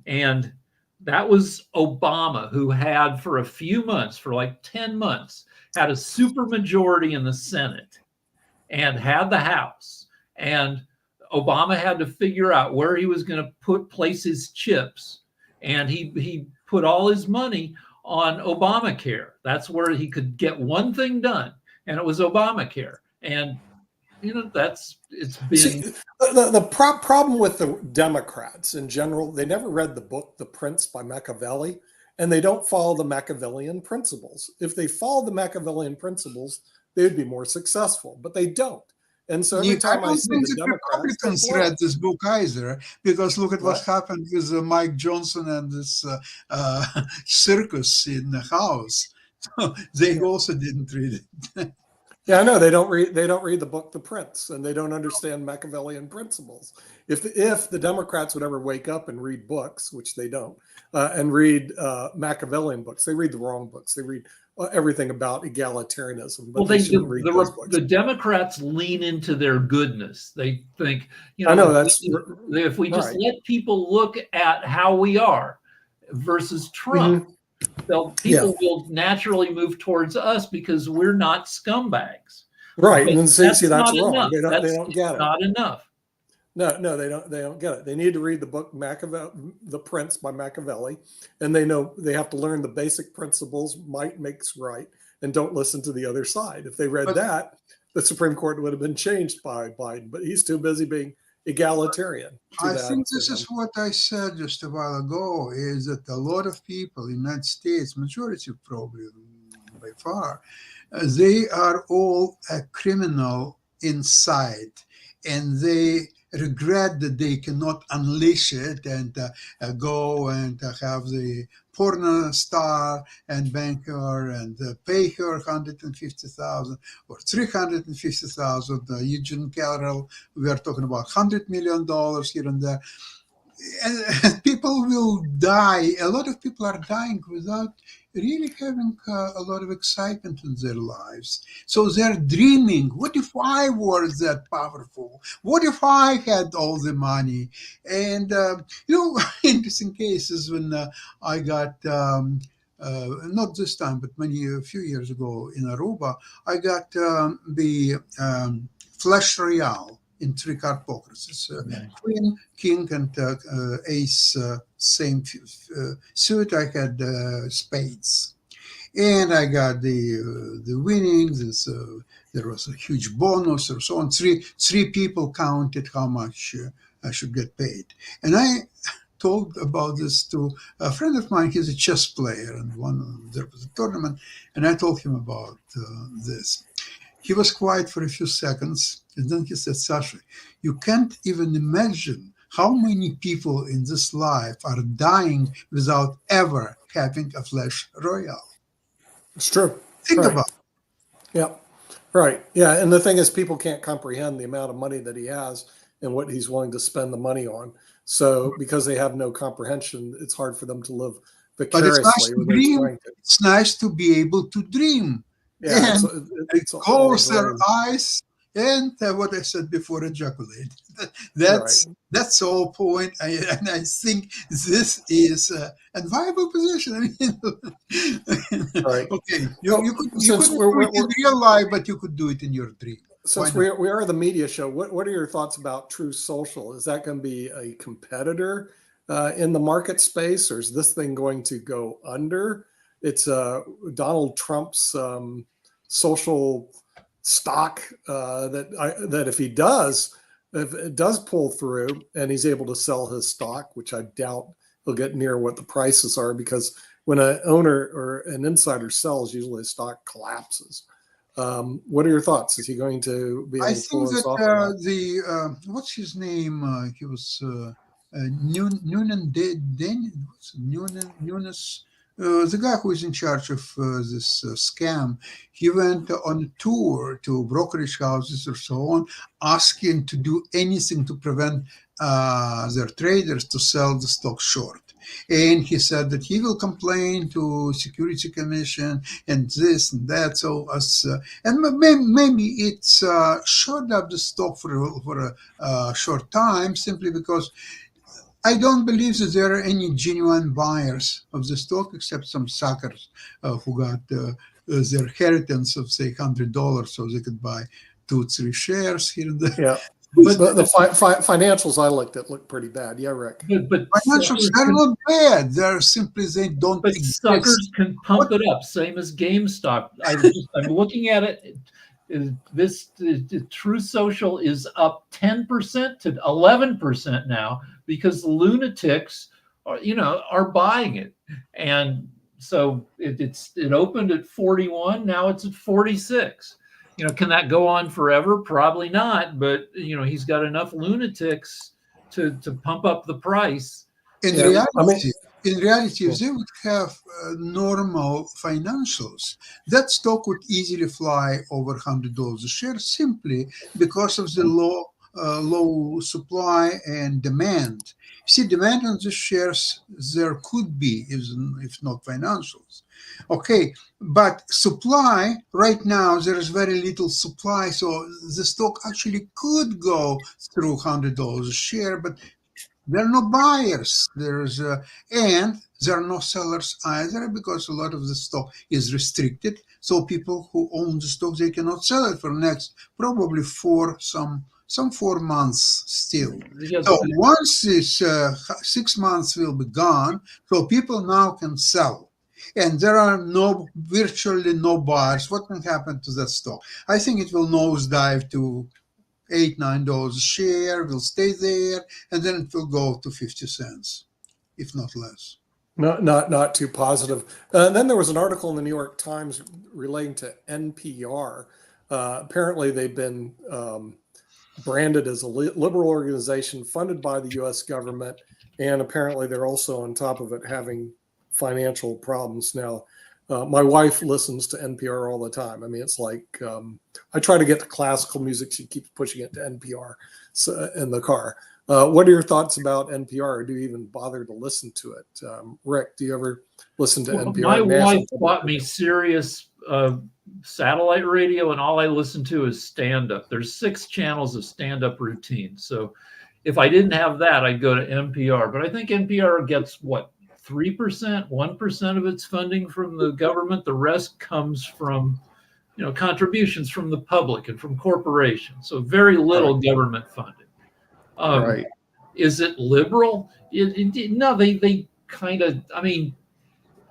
C: and that was Obama, who had for a few months, for like 10 months, had a super majority in the Senate and had the House. And Obama had to figure out where he was going to place his chips, and he put all his money on Obamacare. That's where he could get one thing done, and it was Obamacare. And it's been.
A: See, the problem with the Democrats in general, they never read the book The Prince by Machiavelli, and they don't follow the Machiavellian principles. If they followed the Machiavellian principles, they would be more successful, but they don't. And so every time I see the
B: Republicans read this book either, because look at what happened with Mike Johnson and this circus in the House. So they also didn't read it.
A: Yeah, I know they don't read the book The Prince, and they don't understand Machiavellian principles. If the Democrats would ever wake up and read books, which they don't, and read Machiavellian books, they read the wrong books. They read everything about egalitarianism, but
C: Well,
A: they shouldn't read those books.
C: the Democrats lean into their goodness. They think,
A: I know that's
C: if we just
A: right.
C: let people look at how we are versus Trump, people will naturally move towards us because we're not scumbags.
A: Right,
C: But
A: and then see that's wrong.
C: enough.
A: They don't get it.
C: Not enough.
A: No, they don't get it. They need to read the book The Prince by Machiavelli, and they know they have to learn the basic principles, might makes right, and don't listen to the other side. If they read that, the Supreme Court would have been changed by Biden, but he's too busy being egalitarian.
B: I think this is what I said just a while ago, is that a lot of people in the United States, majority probably by far, they are all a criminal inside, and they regret that they cannot unleash it and go and have the porno star and banker and pay her 150,000 or 350,000. Eugene Carroll, we are talking about $100 million here and there. And people will die. A lot of people are dying without really having a lot of excitement in their lives. So they're dreaming, what if I were that powerful? What if I had all the money? And, interesting cases when I got, not this time, but a few years ago in Aruba, I got the Flash Royale in three-card poker. It's queen, king, and ace, same suit. I had spades, and I got the winnings. There was a huge bonus or so on. Three people counted how much I should get paid, and I told about this to a friend of mine. He's a chess player, and there was a tournament, and I told him about this. He was quiet for a few seconds, and then he said, Sasha, you can't even imagine how many people in this life are dying without ever having a Flash Royale.
A: It's true.
B: Think about it.
A: Yeah, right. Yeah, and the thing is, people can't comprehend the amount of money that he has and what he's willing to spend the money on. So because they have no comprehension, it's hard for them to live vicariously.
B: But it's nice to dream. It's nice to be able to dream.
A: Yeah,
B: and close their eyes and what I said before, ejaculate. That's the whole point. And I think this is a viable position. I mean, okay, you could do it in real life, but you could do it in your dream.
A: Since we are the media show, what are your thoughts about Truth Social? Is that going to be a competitor in the market space, or is this thing going to go under? It's Donald Trump's social stock that if it does pull through and he's able to sell his stock, which I doubt he'll get near what the prices are, because when an owner or an insider sells, usually the stock collapses. What are your thoughts? Is he going to be able to pull us off? I think
B: that what's his name? He was Nunes. The guy who is in charge of this scam, he went on a tour to brokerage houses or so on, asking to do anything to prevent their traders to sell the stock short. And he said that he will complain to Security Commission and this and that. So and maybe it's short up the stock for a short time, simply because I don't believe that there are any genuine buyers of the stock, except some suckers who got their inheritance of, say, $100 so they could buy 2-3 shares here and there.
A: Yeah. But the financials I looked at look pretty bad. Yeah, Rick.
B: But financials are not bad. They're simply they don't
C: but
B: exist.
C: Suckers can pump it up, same as GameStop. I'm looking at it. The Truth Social is up 10% to 11% now because lunatics are buying it, and so it opened at 41. Now it's at 46. Can that go on forever? Probably not. But he's got enough lunatics to pump up the price.
B: In reality, in reality, if they would have normal financials, that stock would easily fly over $100 a share simply because of the low supply and demand. See, demand on the shares there could be, if not financials. Okay, but supply, right now, there is very little supply, so the stock actually could go through $100 a share, but there are no buyers. And there are no sellers either because a lot of the stock is restricted. So people who own the stock, they cannot sell it for next probably for some 4 months still.
C: Yes.
B: So once this 6 months will be gone, so people now can sell. And there are virtually no buyers. What can happen to that stock? I think it will nosedive to $8-9 a share, will stay there, and then it will go to 50 cents, if not less.
A: Not too positive. And then there was an article in the New York Times relating to NPR. Apparently, they've been branded as a liberal organization funded by the U.S. government, and apparently they're also on top of it having financial problems now. My wife listens to NPR all the time. I mean, it's like I try to get to classical music. She keeps pushing it to NPR in the car. What are your thoughts about NPR? Or do you even bother to listen to it? Rick, do you ever listen to NPR?
C: My wife bought me Sirius satellite radio, and all I listen to is stand-up. There's 6 channels of stand-up routine. So if I didn't have that, I'd go to NPR. But I think NPR gets, 3%, 1% of its funding from the government. The rest comes from, contributions from the public and from corporations. So very little government funding.
A: Right.
C: Is it liberal? No, they kind of,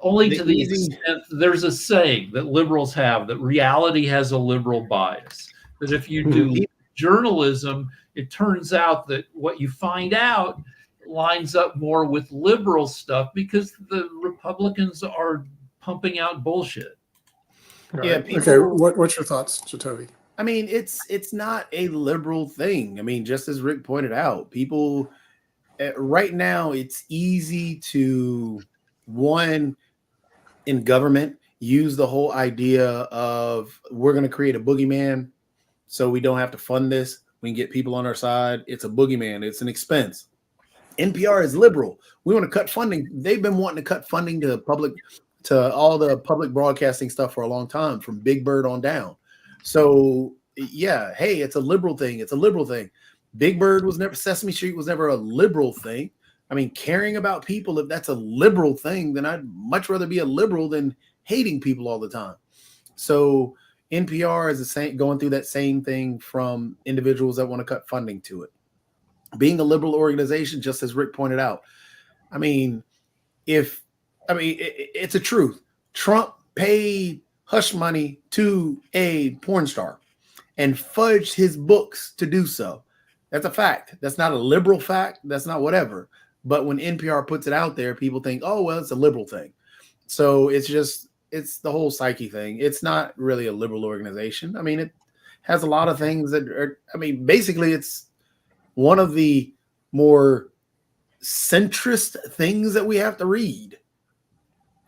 C: only to the extent there's a saying that liberals have that reality has a liberal bias. That if you do journalism, it turns out that what you find out lines up more with liberal stuff because the Republicans are pumping out bullshit.
A: Right. Yeah. Okay. What's your thoughts, Chatovi?
D: It's not a liberal thing. Just as Rick pointed out, people right now, it's easy to, one, in government, use the whole idea of we're going to create a boogeyman so we don't have to fund this. We can get people on our side. It's a boogeyman. It's an expense. NPR is liberal. We want to cut funding. They've been wanting to cut funding to all the public broadcasting stuff for a long time, from Big Bird on down. So yeah, hey, it's a liberal thing. It's a liberal thing. Big Bird was never, Sesame Street was never a liberal thing. Caring about people, if that's a liberal thing, then I'd much rather be a liberal than hating people all the time. So NPR is going through that same thing from individuals that want to cut funding to it. Being a liberal organization, just as Rick pointed out, it's a truth. Trump paid hush money to a porn star and fudged his books to do so. That's a fact. That's not a liberal fact. That's not whatever. But when NPR puts it out there, people think, oh, well, it's a liberal thing. So it's the whole psyche thing. It's not really a liberal organization. It has a lot of things that are, basically it's one of the more centrist things that we have to read.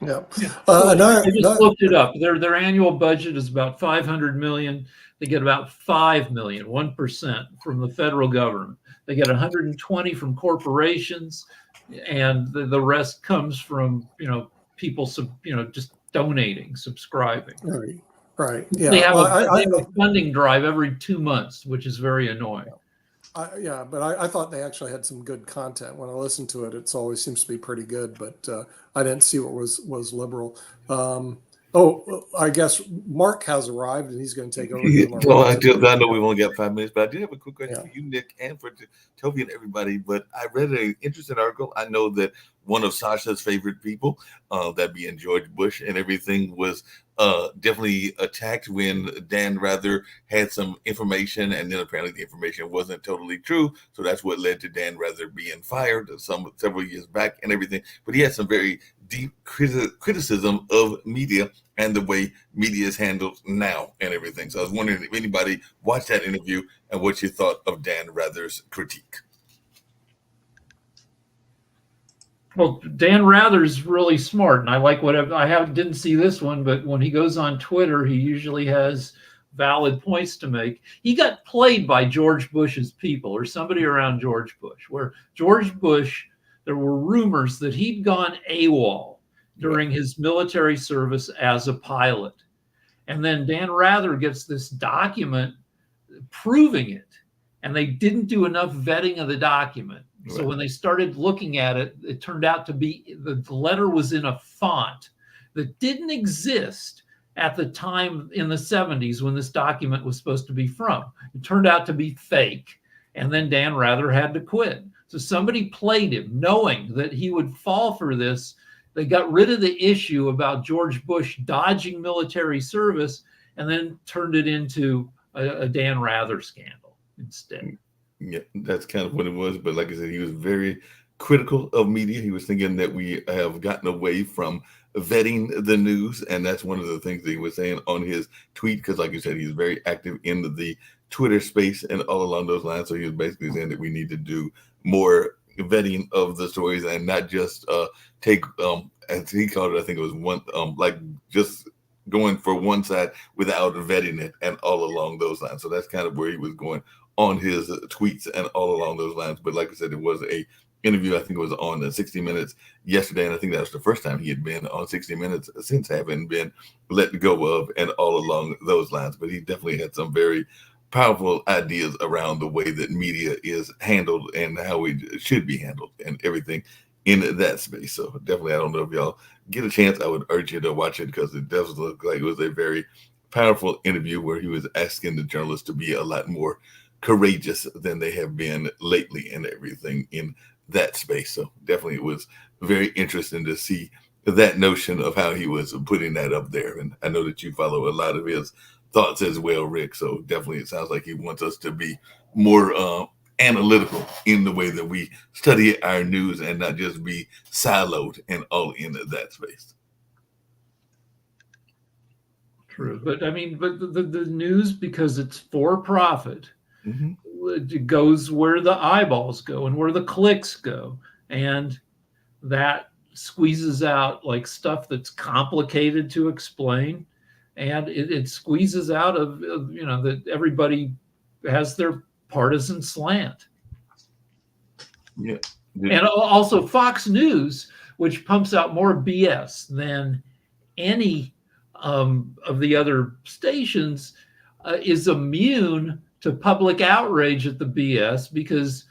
A: Yeah.
C: I just looked it up. Their annual budget is about $500 million. They get about $5 million, 1% from the federal government. They get 120 from corporations, and the rest comes from people just donating, subscribing.
A: Right. Yeah.
C: They have a funding drive every 2 months, which is very annoying.
A: But I thought they actually had some good content. When I listen to it, it always seems to be pretty good, but I didn't see what was liberal. I guess Mark has arrived and he's going to take over.
E: I know we've only got 5 minutes, but I do have a quick question for you, Nick, and for Toby and everybody. But I read an interesting article. I know that one of Sasha's favorite people, that being George Bush and everything, was definitely attacked when Dan Rather had some information, and then apparently the information wasn't totally true. So that's what led to Dan Rather being fired several years back and everything. But he had some very deep criticism of media and the way media is handled now and everything. So I was wondering if anybody watched that interview and what you thought of Dan Rather's critique.
C: Well, Dan Rather's really smart, and I like whatever didn't see this one, but when he goes on Twitter, he usually has valid points to make. He got played by George Bush's people or somebody around George Bush, where George Bush, there were rumors that he'd gone AWOL during his military service as a pilot. And then Dan Rather gets this document proving it, and they didn't do enough vetting of the document. So when they started looking at it, it turned out to be the letter was in a font that didn't exist at the time in the 70s when this document was supposed to be from. It turned out to be fake. And then Dan Rather had to quit. So somebody played him knowing that he would fall for this. They got rid of the issue about George Bush dodging military service and then turned it into a Dan Rather scandal instead.
E: Yeah, that's kind of what it was. But like I said, he was very critical of media. He was thinking that we have gotten away from vetting the news. And that's one of the things that he was saying on his tweet. Because like you said, he's very active in the Twitter space and all along those lines. So he was basically saying that we need to do more vetting of the stories and not just take, as he called it, I think it was one, like just going for one side without vetting it and all along those lines. So that's kind of where he was going on his tweets and all along those lines. But like I said, it was a interview, I think it was on 60 Minutes yesterday. And I think that was the first time he had been on 60 Minutes since having been let go of and all along those lines. But he definitely had some very powerful ideas around the way that media is handled and how it should be handled and everything in that space. So definitely, I don't know if y'all get a chance, I would urge you to watch it because it does look like it was a very powerful interview where he was asking the journalists to be a lot more courageous than they have been lately and everything in that space. So definitely it was very interesting to see that notion of how he was putting that up there. And I know that you follow a lot of his thoughts as well, Rick. So definitely it sounds like he wants us to be more analytical in the way that we study our news and not just be siloed and all in that space.
C: True. But I mean, but the news, because it's for profit, it goes where the eyeballs go and where the clicks go. And that squeezes out like stuff that's complicated to explain. And it squeezes out of, you know, that everybody has their partisan slant.
E: Yeah.
C: And also Fox News, which pumps out more BS than any of the other stations, is immune to public outrage at the BS because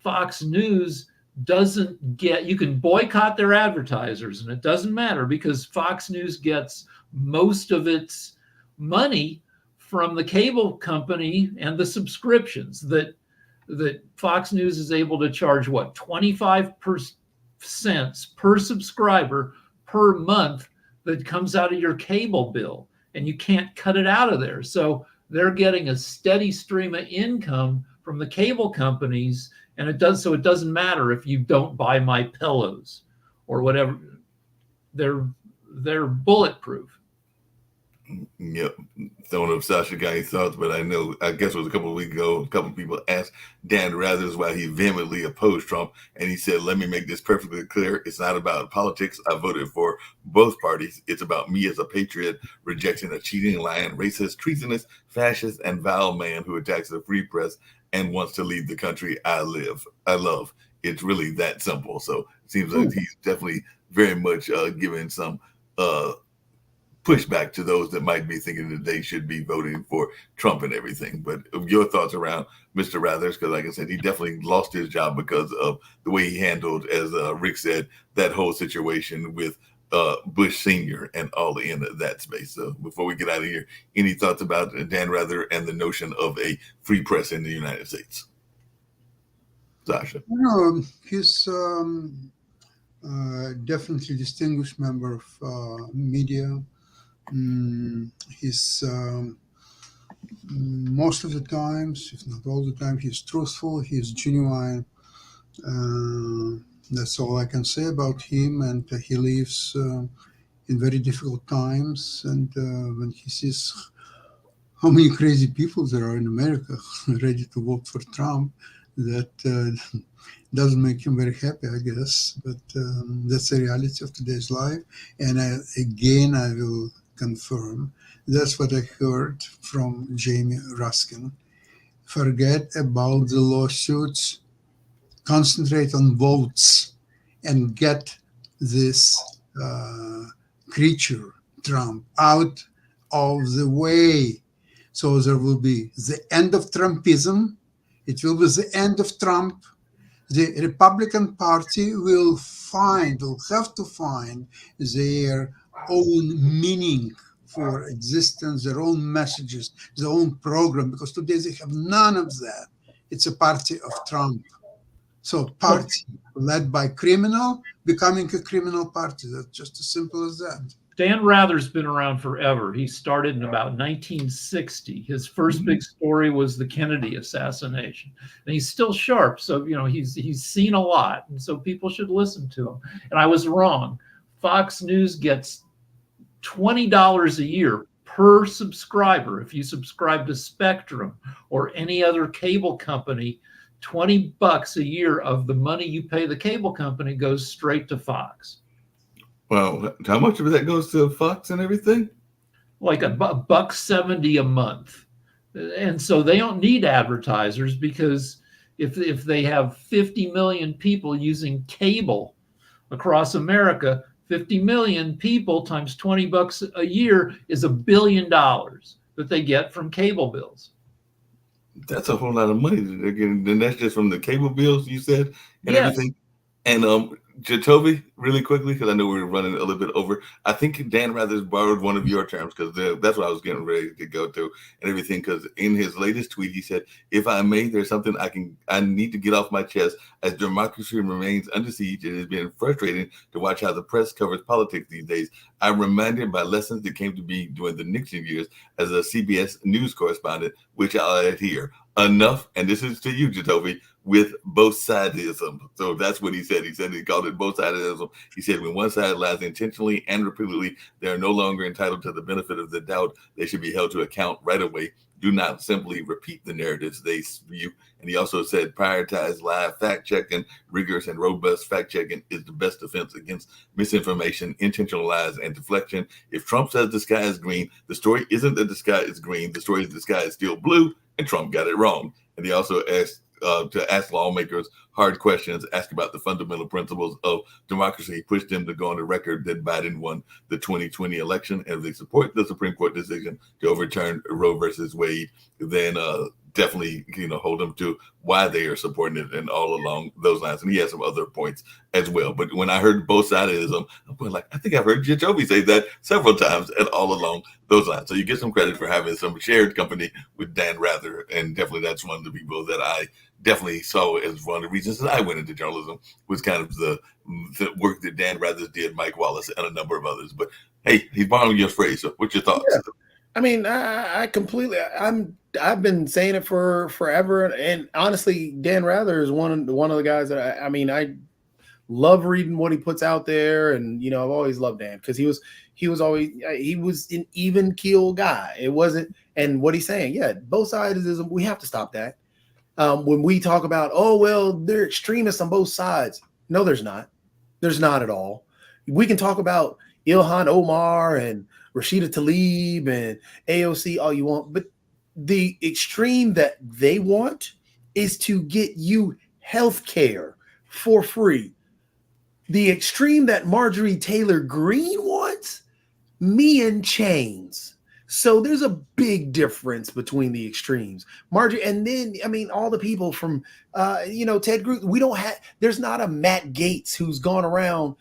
C: Fox News doesn't get, you can boycott their advertisers and it doesn't matter because Fox News gets most of its money from the cable company and the subscriptions that Fox News is able to charge, what, 25 cents per subscriber per month that comes out of your cable bill, and you can't cut it out of there. So they're getting a steady stream of income from the cable companies, and it doesn't matter if you don't buy my pillows or whatever. They're bulletproof.
E: Yep. Throwing up Sasha got any thoughts, but I guess it was a couple of weeks ago, a couple of people asked Dan Rathers why he vehemently opposed Trump. And he said, let me make this perfectly clear. It's not about politics. I voted for both parties. It's about me as a patriot rejecting a cheating, lying, racist, treasonous, fascist, and vile man who attacks the free press and wants to leave the country I love. It's really that simple. So it seems like he's definitely very much giving some pushback to those that might be thinking that they should be voting for Trump and everything. But your thoughts around Mr. Rathers, because like I said, he definitely lost his job because of the way he handled, as Rick said, that whole situation with Bush Sr. and all in that space. So before we get out of here, any thoughts about Dan Rather and the notion of a free press in the United States? Sasha.
B: He's definitely distinguished member of media. He's most of the times, if not all the time, he's truthful, he's genuine. That's all I can say about him. And he lives in very difficult times. And when he sees how many crazy people there are in America ready to vote for Trump, that Doesn't make him very happy, I guess, but that's the reality of today's life. And again, I will confirm that's what I heard from Jamie Ruskin. Forget about the lawsuits, concentrate on votes, and get this creature, Trump, out of the way. So there will be the end of Trumpism. It will be the end of Trump. The Republican Party will have to find their own meaning for existence, their own messages, their own program, because today they have none of that. It's a party of Trump. So party led by criminal becoming a criminal party. That's just as simple as that.
C: Dan Rather's been around forever. He started in about 1960. His first big story was the Kennedy assassination. And he's still sharp. So, he's seen a lot. And so people should listen to him. And I was wrong. Fox News gets $20 a year per subscriber. If you subscribe to Spectrum or any other cable company, $20 a year of the money you pay the cable company goes straight to Fox.
E: Well, how much of that goes to Fox and everything?
C: Like $1.70 a month. And so they don't need advertisers, because if they have 50 million people using cable across America, 50 million people times $20 a year is $1 billion that they get from cable bills.
E: That's a whole lot of money that they're getting. And that's just from the cable bills you said and everything. And Jacoby, really quickly, because I know we're running a little bit over. I think Dan Rather's borrowed one of your terms, because that's what I was getting ready to go to and everything. Because in his latest tweet, he said, "If I may, there's something I need to get off my chest. As democracy remains under siege, it has been frustrating to watch how the press covers politics these days. I'm reminded by lessons that came to be during the Nixon years as a CBS News correspondent, which I'll add here. Enough," and this is to you, Jacoby, "with both sidism." So that's what he said. He called it both sidism. He said, when one side lies intentionally and repeatedly, they are no longer entitled to the benefit of the doubt. They should be held to account right away. Do not simply repeat the narratives they spew. And he also said, prioritize live fact checking. Rigorous and robust fact checking is the best defense against misinformation, intentional lies, and deflection. If Trump says the sky is green, the story isn't that the sky is green. The story is the sky is still blue, and Trump got it wrong. And he also asked to ask lawmakers hard questions, ask about the fundamental principles of democracy. He pushed them to go on the record that Biden won the 2020 election, and if they support the Supreme Court decision to overturn Roe versus Wade, then definitely hold them to why they are supporting it and all along those lines. And he has some other points as well. But when I heard both sidism, I'm going like, I think I've heard Jacoby say that several times and all along those lines. So you get some credit for having some shared company with Dan Rather. And definitely that's one of the people that I definitely saw as one of the reasons that I went into journalism, was kind of the work that Dan Rather did, Mike Wallace, and a number of others. But hey, he's borrowing your phrase. So what's your thoughts?
D: Yeah. I mean, I completely, I've been saying it for forever. And honestly, Dan Rather is one of the guys that I love reading what he puts out there. And, I've always loved Dan, because he was an even keel guy. It wasn't, and what he's saying, both sides, we have to stop that. When we talk about, oh, well, they're extremists on both sides. No, there's not. There's not at all. We can talk about Ilhan Omar and Rashida Tlaib and AOC all you want, but the extreme that they want is to get you health care for free. The extreme that Marjorie Taylor Greene wants, me in chains. So there's a big difference between the extremes. Marjorie, and then, all the people from, Ted Cruz, there's not a Matt Gaetz who's gone around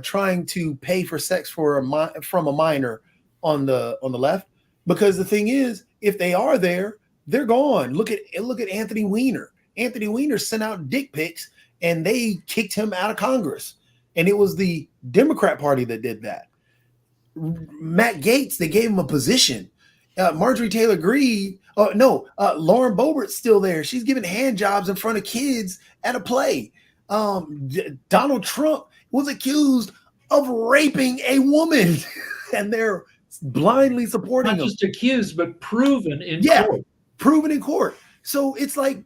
D: trying to pay for sex from a minor on the left, because the thing is, if they are there, they're gone. Look at Anthony Weiner. Anthony Weiner sent out dick pics, and they kicked him out of Congress, and it was the Democrat Party that did that. Matt Gaetz, they gave him a position. Marjorie Taylor Greene, Lauren Boebert's still there. She's giving hand jobs in front of kids at a play. Donald Trump was accused of raping a woman, and they're blindly supporting him.
C: Not just accused, but proven in court.
D: Proven in court. So it's like,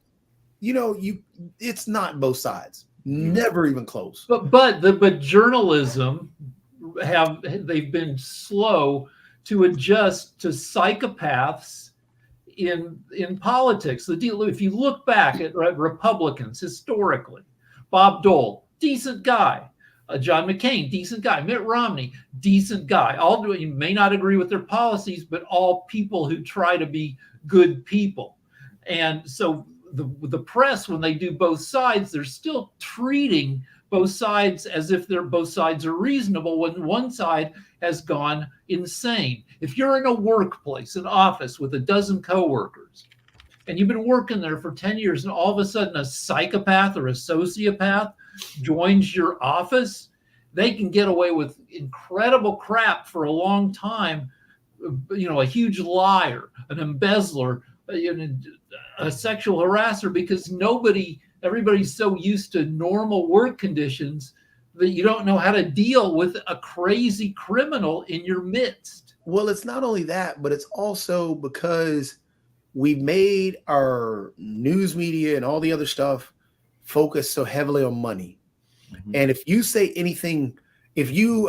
D: it's not both sides. Never even close.
C: But journalism they've been slow to adjust to psychopaths in politics. The deal, if you look back at Republicans historically, Bob Dole, decent guy. John McCain, decent guy. Mitt Romney, decent guy. You may not agree with their policies, but all people who try to be good people. And so the press, when they do both sides, they're still treating both sides as if both sides are reasonable when one side has gone insane. If you're in a workplace, an office with a dozen coworkers, and you've been working there for 10 years, and all of a sudden a psychopath or a sociopath joins your office, they can get away with incredible crap for a long time. A huge liar, an embezzler, a sexual harasser, because everybody's so used to normal work conditions that you don't know how to deal with a crazy criminal in your midst.
D: Well, it's not only that, but it's also because we've made our news media and all the other stuff focus so heavily on money. Mm-hmm. And if you say anything, if you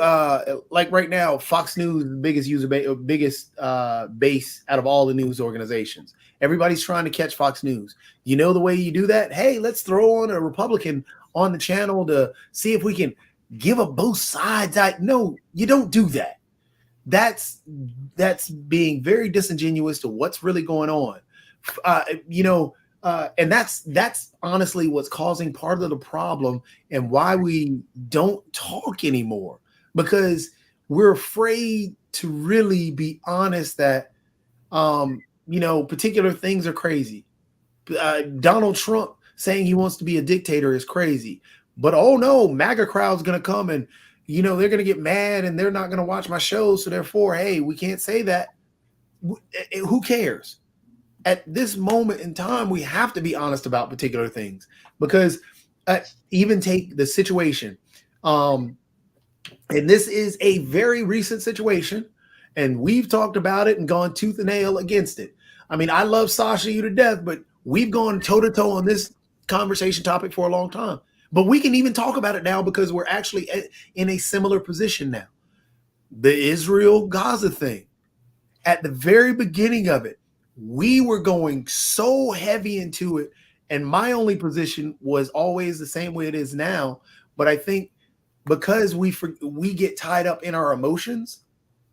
D: like right now, Fox News is the biggest base out of all the news organizations. Everybody's trying to catch Fox News. You know the way you do that? Hey, let's throw on a Republican on the channel to see if we can give up both sides. No, you don't do that. That's being very disingenuous to what's really going on. And that's honestly what's causing part of the problem and why we don't talk anymore, because we're afraid to really be honest that, particular things are crazy. Donald Trump saying he wants to be a dictator is crazy, but oh no, MAGA crowd's going to come and, they're going to get mad and they're not going to watch my show. So therefore, hey, we can't say that. Who cares? At this moment in time, we have to be honest about particular things, because even take the situation. And this is a very recent situation, and we've talked about it and gone tooth and nail against it. I mean, I love Sasha you to death, but we've gone toe to toe on this conversation topic for a long time. But we can even talk about it now because we're actually in a similar position now. The Israel-Gaza thing, at the very beginning of it, we were going so heavy into it, and my only position was always the same way it is now. But I think because we get tied up in our emotions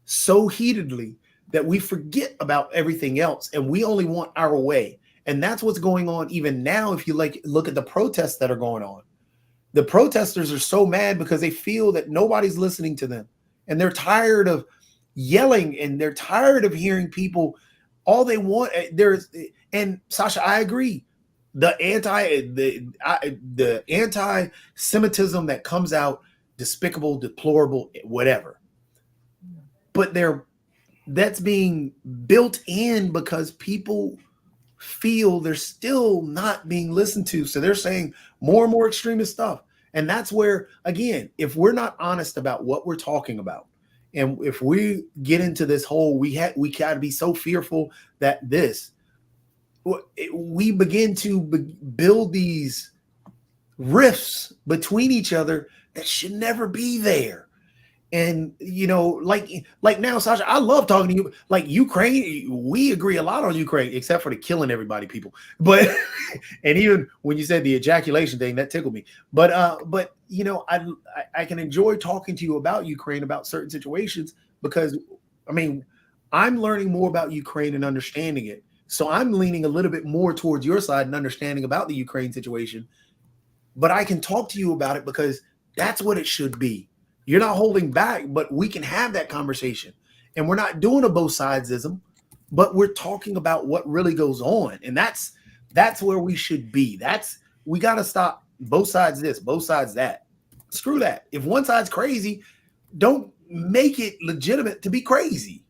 D: so heatedly that we forget about everything else, and we only want our way. And that's what's going on even now. If you look at the protests that are going on, the protesters are so mad because they feel that nobody's listening to them, and they're tired of yelling, and they're tired of hearing people. All they want and Sasha, I agree. The anti-Semitism that comes out, despicable, deplorable, whatever. But that's being built in because people feel they're still not being listened to. So they're saying more and more extremist stuff. And that's where, again, if we're not honest about what we're talking about, and if we get into this whole, we got to be so fearful that we begin to build these rifts between each other that should never be there. And, like now, Sasha, I love talking to you. Like Ukraine, we agree a lot on Ukraine, except for the killing everybody people. But, and even when you said the ejaculation thing, that tickled me. But I can enjoy talking to you about Ukraine, about certain situations, because, I'm learning more about Ukraine and understanding it. So I'm leaning a little bit more towards your side and understanding about the Ukraine situation. But I can talk to you about it because that's what it should be. You're not holding back, but we can have that conversation. And we're not doing a both sidesism, but we're talking about what really goes on. And that's where we should be. We got to stop both sides this, both sides that. Screw that. If one side's crazy, don't make it legitimate to be crazy.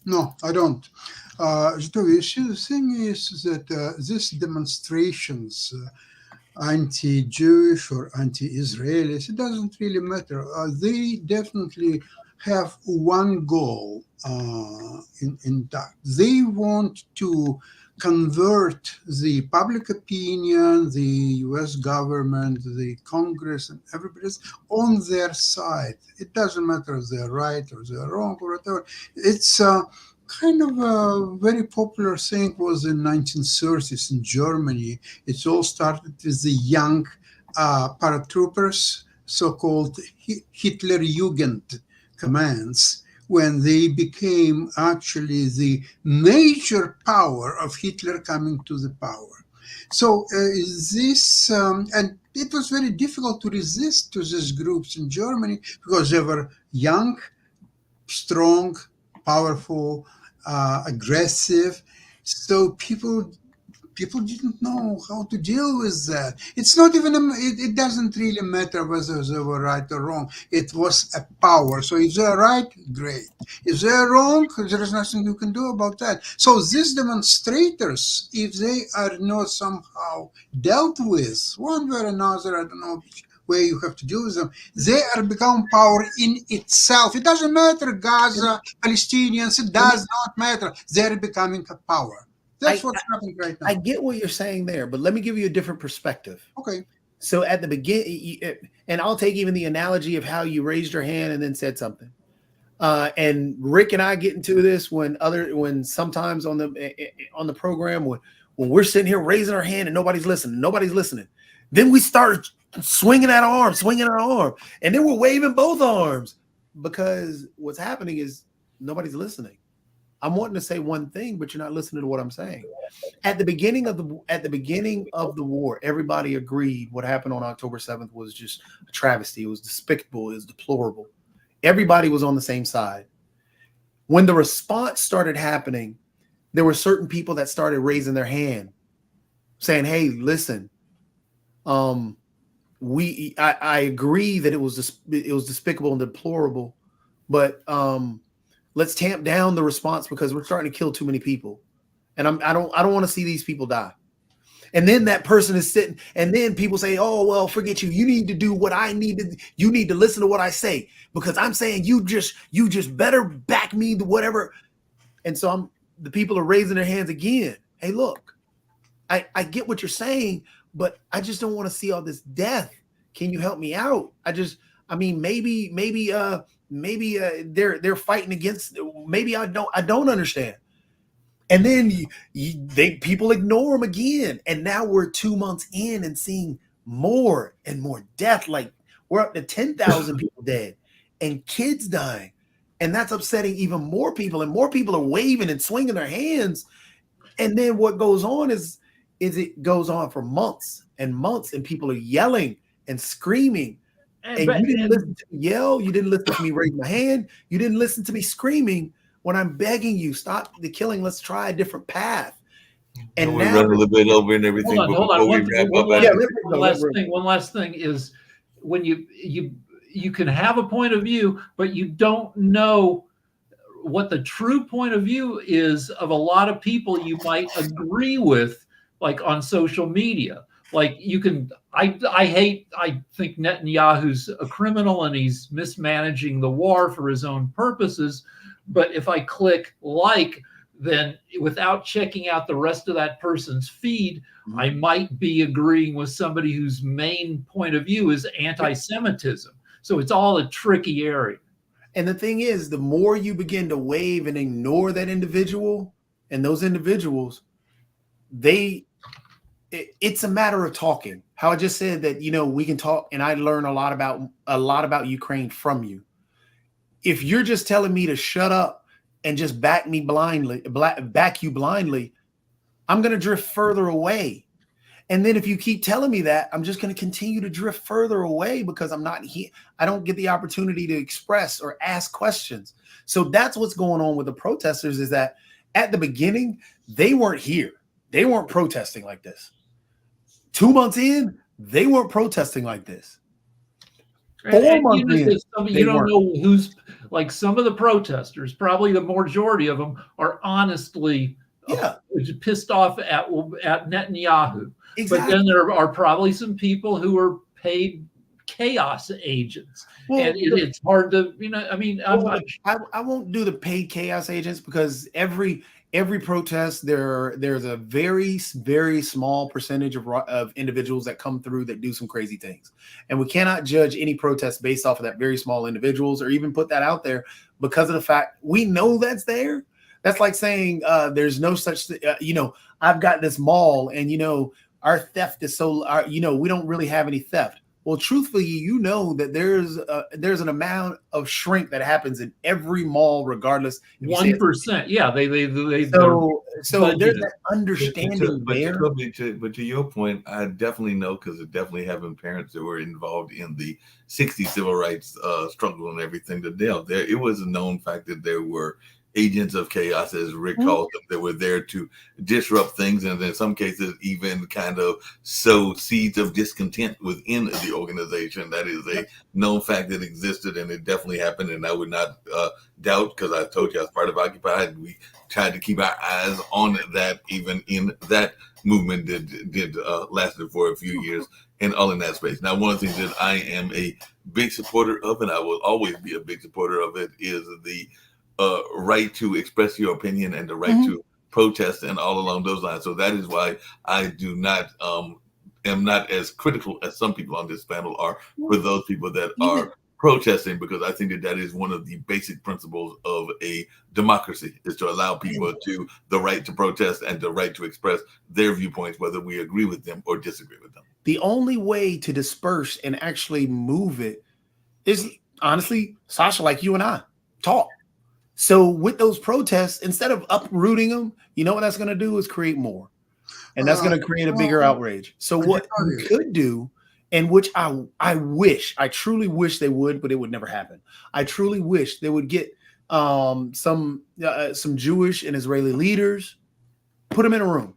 B: No, I don't. The thing is that these demonstrations, anti-Jewish or anti-Israelis, it doesn't really matter. They definitely have one goal in that. They want to convert the public opinion, the US government, the Congress, and everybody else on their side. It doesn't matter if they're right or they're wrong or whatever. It's kind of a very popular thing was in 1930s in Germany. It all started with the young paratroopers, so-called Hitlerjugend commands, when they became actually the major power of Hitler coming to the power. So this, and it was very difficult to resist to these groups in Germany because they were young, strong, powerful, aggressive. So people didn't know how to deal with that. It's not even, it doesn't really matter whether they were right or wrong. It was a power. So if they're right, great. If they're wrong, there is nothing you can do about that. So these demonstrators, if they are not somehow dealt with, one way or another, I don't know which way you have to deal with them, they are become power in itself. It doesn't matter, Gaza, Palestinians, it does not matter. They're becoming a power. That's what's happening right now.
D: I get what you're saying there, but let me give you a different perspective.
B: Okay.
D: So at the beginning, and I'll take even the analogy of how you raised your hand and then said something. And Rick and I get into this when sometimes on the program when we're sitting here raising our hand and nobody's listening. Then we start swinging our arm, and then we're waving both arms because what's happening is nobody's listening. I'm wanting to say one thing, but you're not listening to what I'm saying. At the beginning of the war, everybody agreed what happened on October 7th was just a travesty. It was despicable. It was deplorable. Everybody was on the same side. When the response started happening, there were certain people that started raising their hand, saying, "Hey, listen, I agree that it was despicable and deplorable, but let's tamp down the response because we're starting to kill too many people, and I don't want to see these people die." And then that person is sitting, and then people say, "Oh, well, forget you. You need to do what I need to. You need to listen to what I say because I'm saying you just better back me to whatever." And so the people are raising their hands again. Hey, look, I get what you're saying, but I just don't want to see all this death. Can you help me out? Maybe they're fighting against. Maybe I don't understand. And then people ignore them again. And now we're 2 months in and seeing more and more death. Like we're up to 10,000 people dead and kids dying. And that's upsetting even more people. And more people are waving and swinging their hands. And then what goes on is it goes on for months and months, and people are yelling and screaming. And you didn't listen to me yell. You didn't listen to me raise my hand. You didn't listen to me screaming when I'm begging you, stop the killing. Let's try a different path. And
E: we
D: now
E: run a little bit over and everything.
C: Hold on. One last thing is when you can have a point of view, but you don't know what the true point of view is of a lot of people you might agree with, like on social media. Like you can, I think Netanyahu's a criminal and he's mismanaging the war for his own purposes. But if I click like, then without checking out the rest of that person's feed, I might be agreeing with somebody whose main point of view is anti-Semitism. So it's all a tricky area.
D: And the thing is, the more you begin to wave and ignore that individual and those individuals, it's a matter of talking. How I just said that, we can talk and I learn a lot about Ukraine from you. If you're just telling me to shut up and just back you blindly, I'm going to drift further away. And then if you keep telling me that, I'm just going to continue to drift further away because I'm not here. I don't get the opportunity to express or ask questions. So that's what's going on with the protesters, is that at the beginning, they weren't here. They weren't protesting like this. 2 months in, they weren't protesting like this. 4 months in,
C: you don't know who's, like, some of the protesters, probably the majority of them are honestly pissed off at Netanyahu. Exactly. But then there are probably some people who are paid chaos agents. Well, and it's hard to,
D: I won't do the paid chaos agents because every protest, there's a very, very small percentage of individuals that come through that do some crazy things. And we cannot judge any protest based off of that very small individuals or even put that out there because of the fact we know that's there. That's like saying there's no such, I've got this mall and, our theft is so, we don't really have any theft. Well, truthfully, that there's an amount of shrink that happens in every mall, regardless.
C: 1%. Yeah, they
D: so there's that understanding there.
E: But to your point, I definitely know because it definitely having parents that were involved in the '60s civil rights struggle and everything. It was a known fact that there were agents of chaos, as Rick called them, that were there to disrupt things, and in some cases even kind of sow seeds of discontent within the organization. That is a known fact that existed, and it definitely happened. And I would not doubt, because I told you I was part of Occupy, we tried to keep our eyes on that, even in that movement that lasted for a few years, and all in that space. Now, one of the things that I am a big supporter of, and I will always be a big supporter of it, is the right to express your opinion and the right to protest and all along those lines. So that is why I do not am not as critical as some people on this panel are for those people that are protesting, because I think that is one of the basic principles of a democracy, is to allow people to the right to protest and the right to express their viewpoints, whether we agree with them or disagree with them.
D: The only way to disperse and actually move it is, honestly, Sasha, like you and I, talk. So with those protests, instead of uprooting them, you know what that's going to do is create more. And that's going to create a bigger outrage. So what we could do, and which I truly wish they would, but it would never happen. I truly wish they would get some Jewish and Israeli leaders, put them in a room.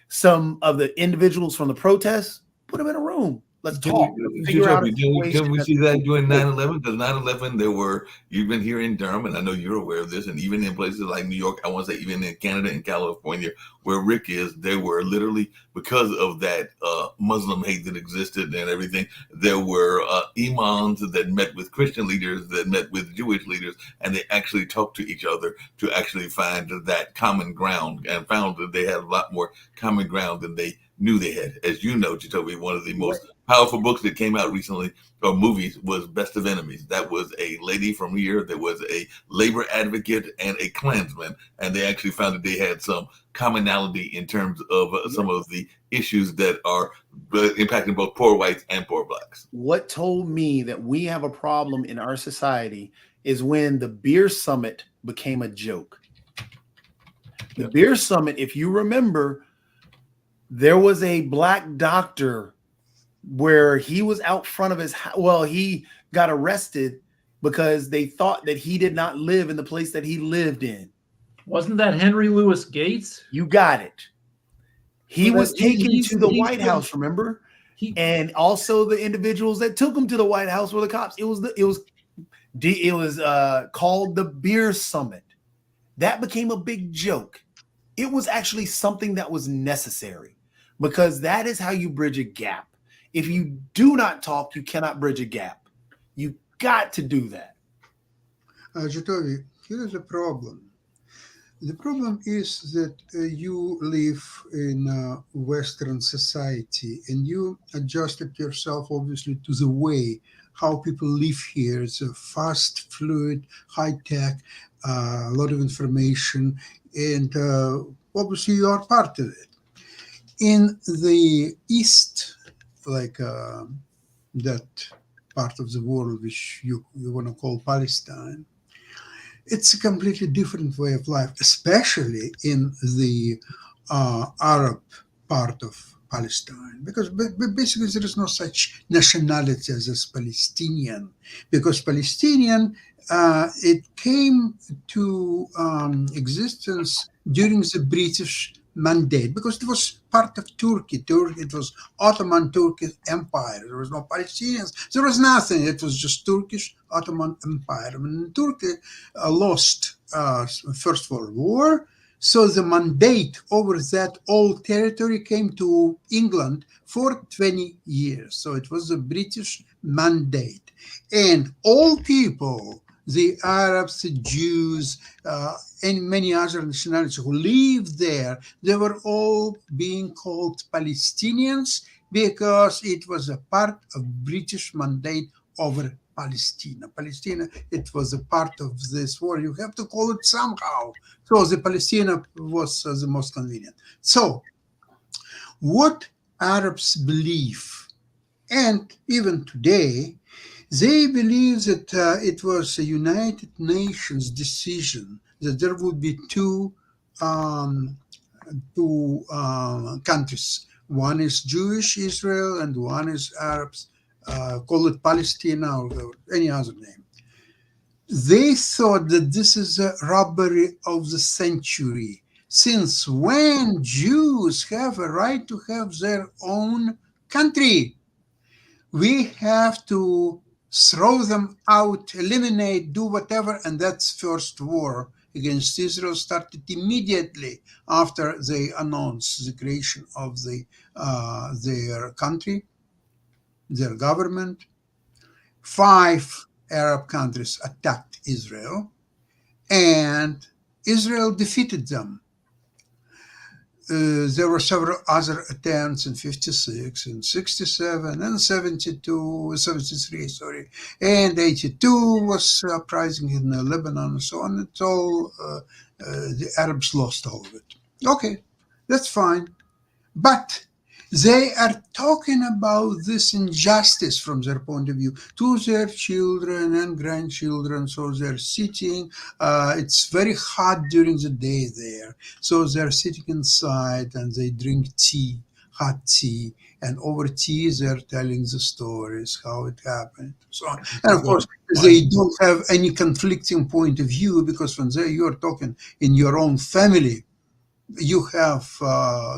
D: Some of the individuals from the protests, put them in a room. Let's talk.
E: Can we see that during 9/11? Because 9/11, you've been here in Durham, and I know you're aware of this, and even in places like New York, I want to say even in Canada and California, where Rick is, there were literally, because of that Muslim hate that existed and everything, there were imams that met with Christian leaders, that met with Jewish leaders, and they actually talked to each other to actually find that common ground, and found that they had a lot more common ground than they knew they had. As you know, Jacoby, one of the most powerful books that came out recently, or movies, was Best of Enemies. That was a lady from here that was a labor advocate and a Klansman, and they actually found that they had some commonality in terms of some of the issues that are impacting both poor whites and poor blacks.
D: What told me that we have a problem in our society is when the beer summit became a joke. The beer summit, if you remember, there was a black doctor where he was out front of his house. Well, he got arrested because they thought that he did not live in the place that he lived in.
C: Wasn't that Henry Louis Gates?
D: You got it. He was taken to the White House, remember? And also the individuals that took him to the White House were the cops. It was called the Beer Summit. That became a big joke. It was actually something that was necessary, because that is how you bridge a gap. If you do not talk, you cannot bridge a gap. You got to do that.
B: Jacoby, here is a problem. The problem is that you live in a Western society, and you adjusted yourself, obviously, to the way how people live here. It's a fast, fluid, high-tech, a lot of information, and obviously you are part of it. In the East, like that part of the world which you want to call Palestine, it's a completely different way of life, especially in the Arab part of Palestine, because basically there is no such nationality as Palestinian, because Palestinian, it came to existence during the British mandate, because it was part of Turkey. It was Ottoman Turkish Empire. There was no Palestinians. There was nothing. It was just Turkish Ottoman Empire. When Turkey lost First World War, so the mandate over that old territory came to England for 20 years. So it was a British mandate. And all people the Arabs, the Jews, and many other nationalities who lived there, they were all being called Palestinians because it was a part of British mandate over Palestine. Palestine, it was a part of this war. You have to call it somehow. So the Palestine was the most convenient. So what Arabs believe, and even today, they believe that it was a United Nations decision that there would be two countries. One is Jewish Israel and one is Arabs. Call it Palestine or any other name. They thought that this is a robbery of the century. Since when Jews have a right to have their own country? We have to throw them out, eliminate, do whatever, and that's first war against Israel started immediately after they announced the creation of their country, their government. 5 Arab countries attacked Israel, and Israel defeated them. There were several other attempts in 56 and 67 and 73, and 82 was uprising in Lebanon and so on. It's all, the Arabs lost all of it. Okay, that's fine. But they are talking about this injustice from their point of view to their children and grandchildren. So they're sitting, it's very hot during the day there. So they're sitting inside and they drink tea, hot tea. And over tea, they're telling the stories, how it happened, so on. And of course, they don't have any conflicting point of view because when you're talking in your own family, you have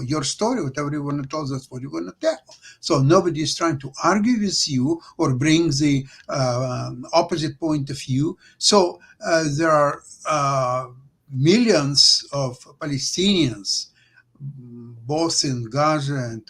B: your story, whatever you want to tell, that's what you're going to tell. So nobody is trying to argue with you or bring the opposite point of view. So there are millions of Palestinians, both in Gaza and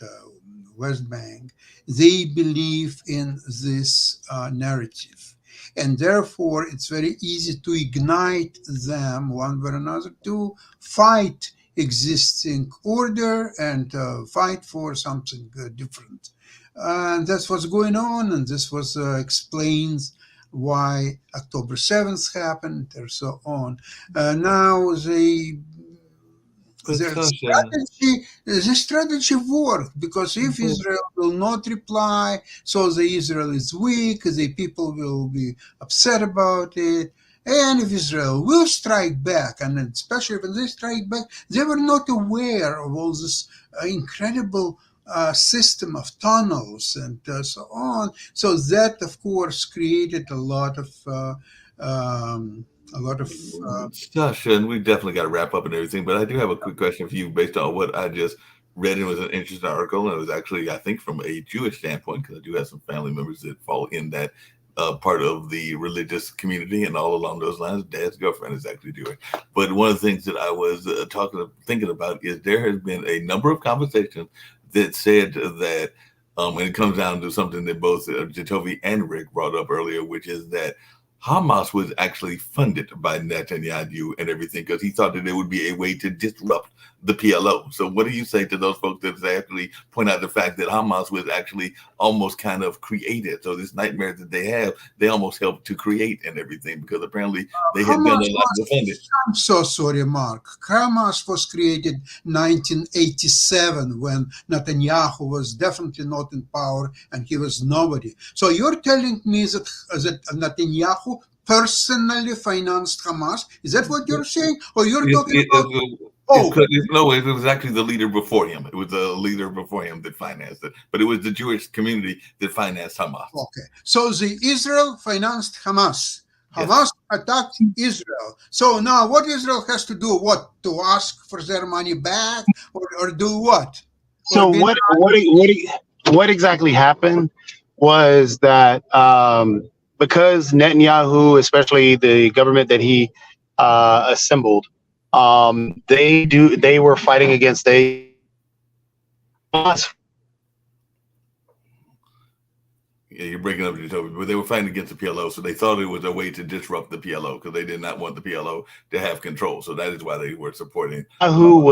B: West Bank. They believe in this narrative. And therefore, it's very easy to ignite them one way or another to fight existing order and fight for something different. And that's what's going on, and this was explains why October 7th happened and so on. Now the strategy worked because if Israel will not reply, so the Israel is weak, the people will be upset about it. And if Israel will strike back, and especially when they strike back, they were not aware of all this incredible system of tunnels and so on. So that, of course, created a lot of
E: Sasha, and we definitely got to wrap up and everything. But I do have a quick question for you based on what I just read. It was an interesting article, and it was actually, I think, from a Jewish standpoint, because I do have some family members that fall in that part of the religious community, and all along those lines, Dad's girlfriend is actually Jewish. But one of the things that I was thinking about is there has been a number of conversations that said that, and it comes down to something that both Jacoby and Rick brought up earlier, which is that Hamas was actually funded by Netanyahu and everything because he thought that it would be a way to disrupt the PLO. So what do you say to those folks that actually point out the fact that Hamas was actually almost kind of created? So this nightmare that they have, they almost helped to create and everything because apparently they had done a lot to fund it.
B: I'm so sorry, Mark. Hamas was created 1987 when Netanyahu was definitely not in power and he was nobody. So you're telling me that Netanyahu personally financed Hamas? Is that what you're saying? Or you're talking about...
E: No, it was actually the leader before him. It was the leader before him that financed it. But it was the Jewish community that financed Hamas.
B: Okay. So the Israel financed Hamas. Hamas attacked Israel. So now what Israel has to do? What? To ask for their money back or do what?
F: So what exactly happened was that because Netanyahu, especially the government that he assembled, they were fighting against
E: Yeah, you're breaking up, Jacoby, but they were fighting against the PLO, so they thought it was a way to disrupt the PLO because they did not want the PLO to have control. So that is why they were supporting.
F: Netanyahu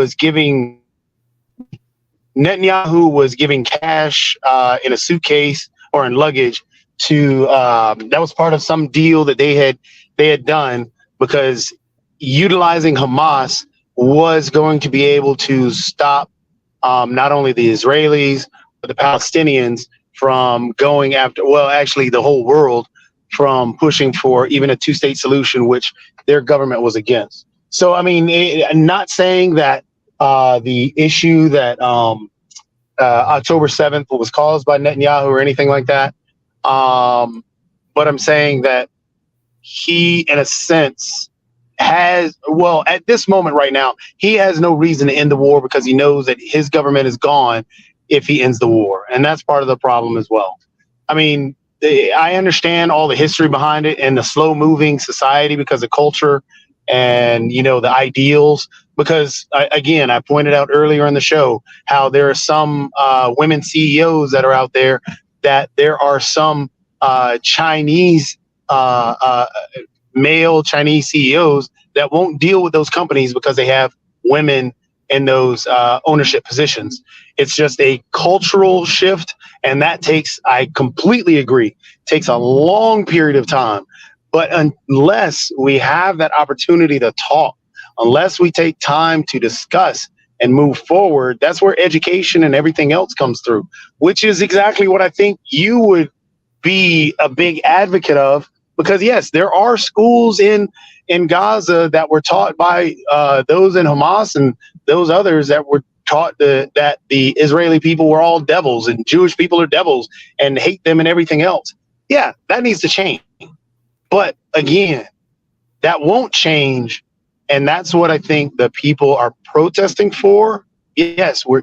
F: was giving cash in a suitcase or in luggage to that was part of some deal that they had done, because utilizing Hamas was going to be able to stop not only the Israelis but the Palestinians from going after, well, actually the whole world from pushing for even a two-state solution, which their government was against. So, I mean, not saying that the issue that October 7th was caused by Netanyahu or anything like that. But I'm saying that he, in a sense, has, well, at this moment right now, he has no reason to end the war because he knows that his government is gone if he ends the war. And that's part of the problem as well. I mean, I understand all the history behind it and the slow moving society because of culture and, you know, the ideals. Because, again, I pointed out earlier in the show how there are some women CEOs that are out there, that there are some Chinese, male Chinese CEOs that won't deal with those companies because they have women in those ownership positions. It's just a cultural shift. And that takes, I completely agree, takes a long period of time. But unless we have that opportunity to talk, unless we take time to discuss and move forward, that's where education and everything else comes through, which is exactly what I think you would be a big advocate of. Because, yes, there are schools in Gaza that were taught by those in Hamas and those others that were taught that the Israeli people were all devils and Jewish people are devils and hate them and everything else. Yeah, that needs to change. But again, that won't change. And that's what I think the people are protesting for. Yes, we're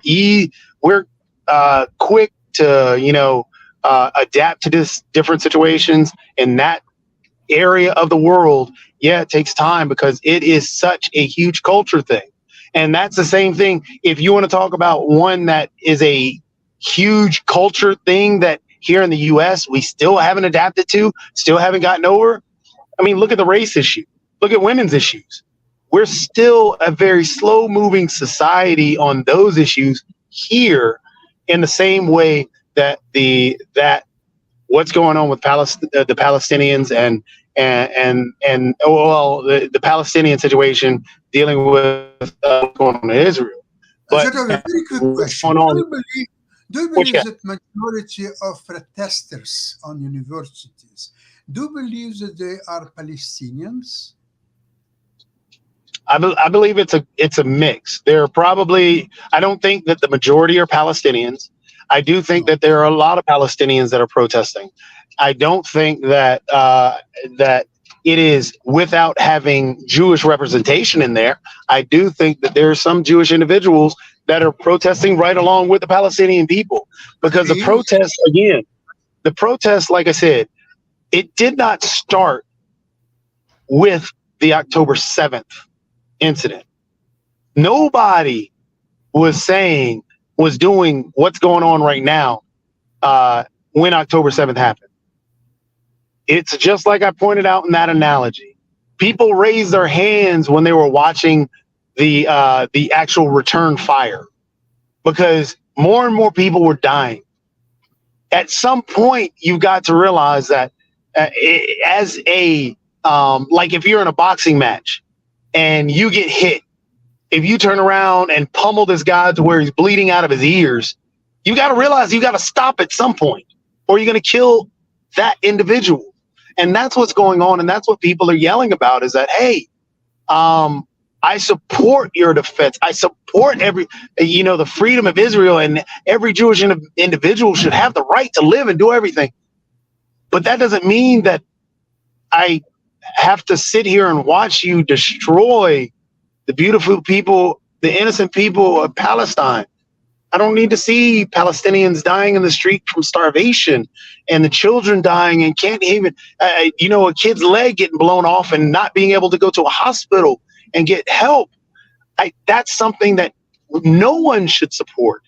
F: quick to, adapt to this different situations in that area of the world. Yeah, it takes time because it is such a huge culture thing. And that's the same thing. If you want to talk about one that is a huge culture thing that here in the US, we still haven't adapted to, still haven't gotten over. I mean, look at the race issue. Look at women's issues. We're still a very slow moving society on those issues here, in the same way that what's going on with the Palestinians and the Palestinian situation dealing with what's going on in Israel. But
B: a very quick question. Do you believe that majority of protesters on universities, do you believe that they are Palestinians?
F: I believe it's a mix. There are probably, I don't think that the majority are Palestinians. I do think that there are a lot of Palestinians that are protesting. I don't think that that it is without having Jewish representation in there. I do think that there are some Jewish individuals that are protesting right along with the Palestinian people, because the protest, like I said, it did not start with the October 7th incident. Nobody was doing what's going on right now when October 7th happened. It's just like I pointed out in that analogy. People raised their hands when they were watching the actual return fire, because more and more people were dying. At some point, you've got to realize that as a like if you're in a boxing match and you get hit, if you turn around and pummel this guy to where he's bleeding out of his ears, you got to realize you got to stop at some point, or you're going to kill that individual. And that's what's going on. And that's what people are yelling about, is that, hey, I support your defense. I support the freedom of Israel, and every Jewish individual should have the right to live and do everything. But that doesn't mean that I have to sit here and watch you destroy the beautiful people, the innocent people of Palestine. I don't need to see Palestinians dying in the street from starvation, and the children dying and can't even, a kid's leg getting blown off and not being able to go to a hospital and get help. That's something that no one should support.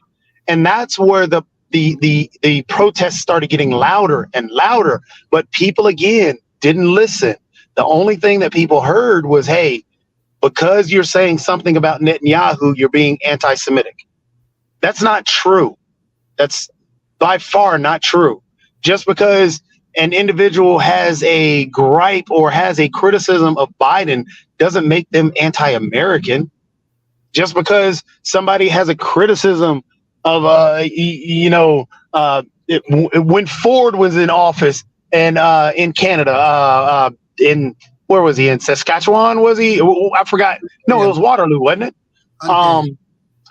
F: And that's where the protests started getting louder and louder, but people again didn't listen. The only thing that people heard was, hey, because you're saying something about Netanyahu, you're being anti-Semitic. That's not true. That's by far not true. Just because an individual has a gripe or has a criticism of Biden doesn't make them anti-American. Just because somebody has a criticism of, when Ford was in office and in Canada, where was he? In Saskatchewan, was he? I forgot. No, it was Waterloo, wasn't it?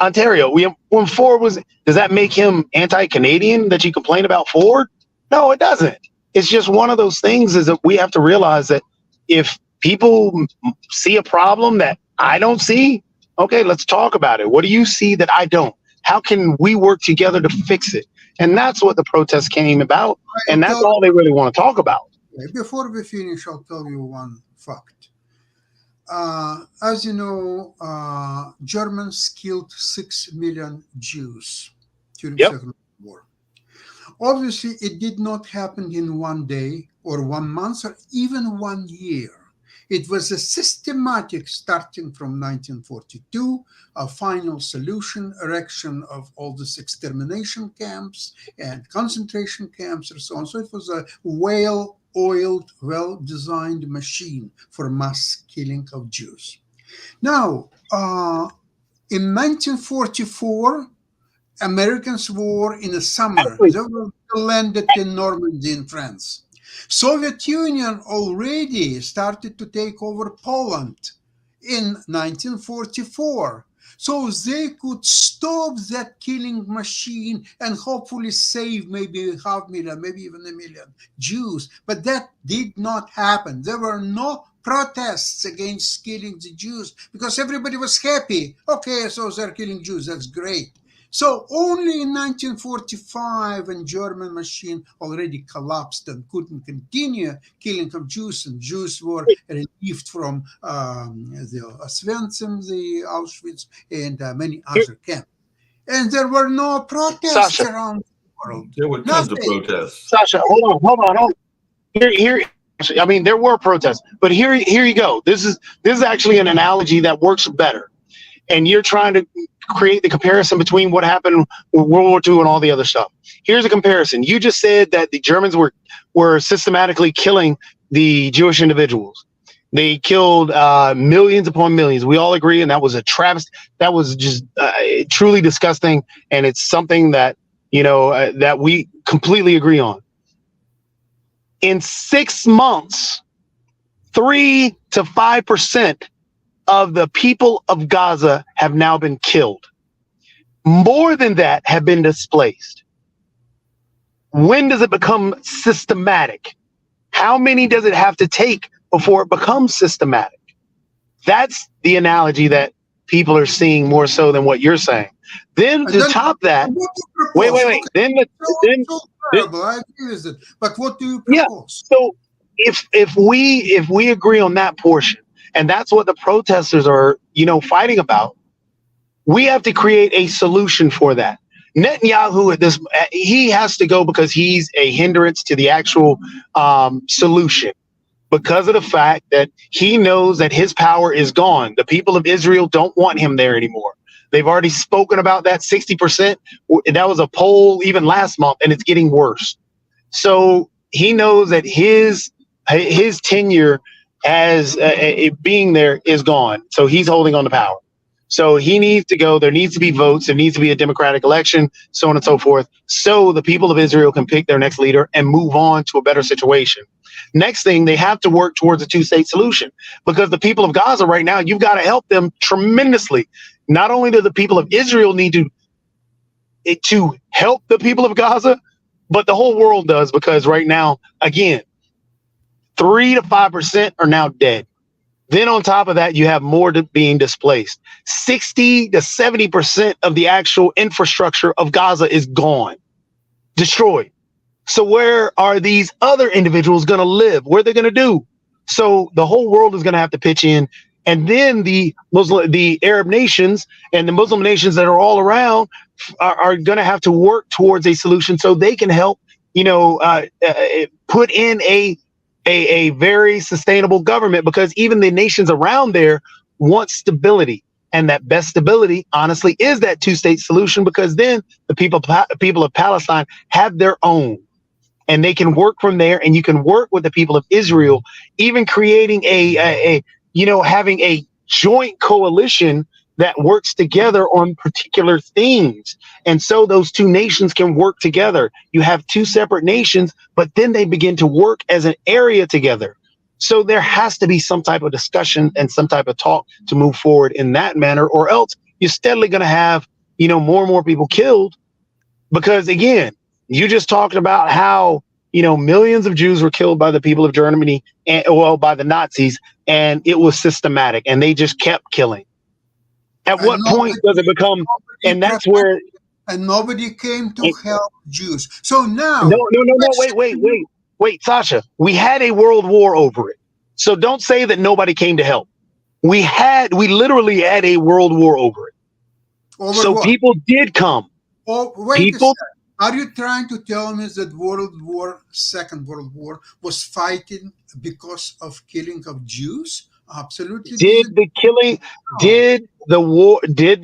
F: Ontario. When Ford was, does that make him anti-Canadian that you complain about Ford? No, it doesn't. It's just one of those things is that we have to realize that if people see a problem that I don't see, okay, let's talk about it. What do you see that I don't? How can we work together to fix it? And that's what the protest came about. And that's all they really want to talk about.
B: Before we finish, I'll tell you one fact. As you know, Germans killed 6 million Jews during the Second World War. Obviously, it did not happen in one day or 1 month or even 1 year. It was a systematic, starting from 1942, a final solution, erection of all these extermination camps and concentration camps and so on. So it was a well-oiled, well-designed machine for mass killing of Jews. Now, in 1944, Americans were in the summer. They were landed in Normandy in France. Soviet Union already started to take over Poland in 1944. So they could stop that killing machine and hopefully save maybe 500,000, maybe even 1 million Jews. But that did not happen. There were no protests against killing the Jews because everybody was happy. Okay, so they're killing Jews. That's great. So only in 1945, when German machine already collapsed and couldn't continue killing of Jews, and Jews were relieved from the Oswiecim, the Auschwitz, and many other camps. And there were no protests around the world.
E: There were tons of protests.
F: Sasha, hold on. Here. I mean, there were protests, but here you go. This is actually an analogy that works better. And you're trying to create the comparison between what happened with World War II and all the other stuff. Here's a comparison. You just said that the Germans were systematically killing the Jewish individuals. They killed millions upon millions. We all agree, and that was a travesty. That was just truly disgusting, and it's something that that we completely agree on. In 6 months, 3 to 5% of the people of Gaza have now been killed. More than that have been displaced. When does it become systematic? How many does it have to take before it becomes systematic? That's the analogy that people are seeing more so than what you're saying. Then to top that, wait.
B: I agree with it. But what do you propose?
F: Yeah. So if we agree on that portion, and that's what the protesters are, fighting about, we have to create a solution for that. Netanyahu, he has to go because he's a hindrance to the actual solution, because of the fact that he knows that his power is gone. The people of Israel don't want him there anymore. They've already spoken about that 60%. That was a poll even last month, and it's getting worse. So he knows that his tenure as being there is gone. So he's holding on to power. So he needs to go. There needs to be votes. There needs to be a democratic election, so on and so forth, so the people of Israel can pick their next leader and move on to a better situation. Next thing, they have to work towards a two-state solution, because the people of Gaza right now, you've got to help them tremendously. Not only do the people of Israel need to help the people of Gaza, but the whole world does, because right now, again, 3 to 5% are now dead. Then on top of that, you have more being displaced. 60 to 70% of the actual infrastructure of Gaza is gone, destroyed. So where are these other individuals going to live? What are they going to do? So the whole world is going to have to pitch in And then the Arab nations and the Muslim nations that are all around are going to have to work towards a solution so they can help, put in a very sustainable government, because even the nations around there want stability. And that best stability, honestly, is that two-state solution, because then the people of Palestine have their own, and they can work from there, and you can work with the people of Israel, even creating having a joint coalition that works together on particular things. And so those two nations can work together. You have two separate nations, but then they begin to work as an area together. So there has to be some type of discussion and some type of talk to move forward in that manner, or else you're steadily going to have, more and more people killed. Because again, you just talked about how, millions of Jews were killed by the people of Germany by the Nazis, and it was systematic, and they just kept killing. At what point does it become, and that's where.
B: And nobody came to help Jews. So now.
F: No, wait, Sasha, we had a world war over it. So don't say that nobody came to help. We literally had a world war over it. So what? People did come.
B: Oh, wait a second. Are you trying to tell me that Second World War was fighting because of killing of Jews? Absolutely.
F: Did the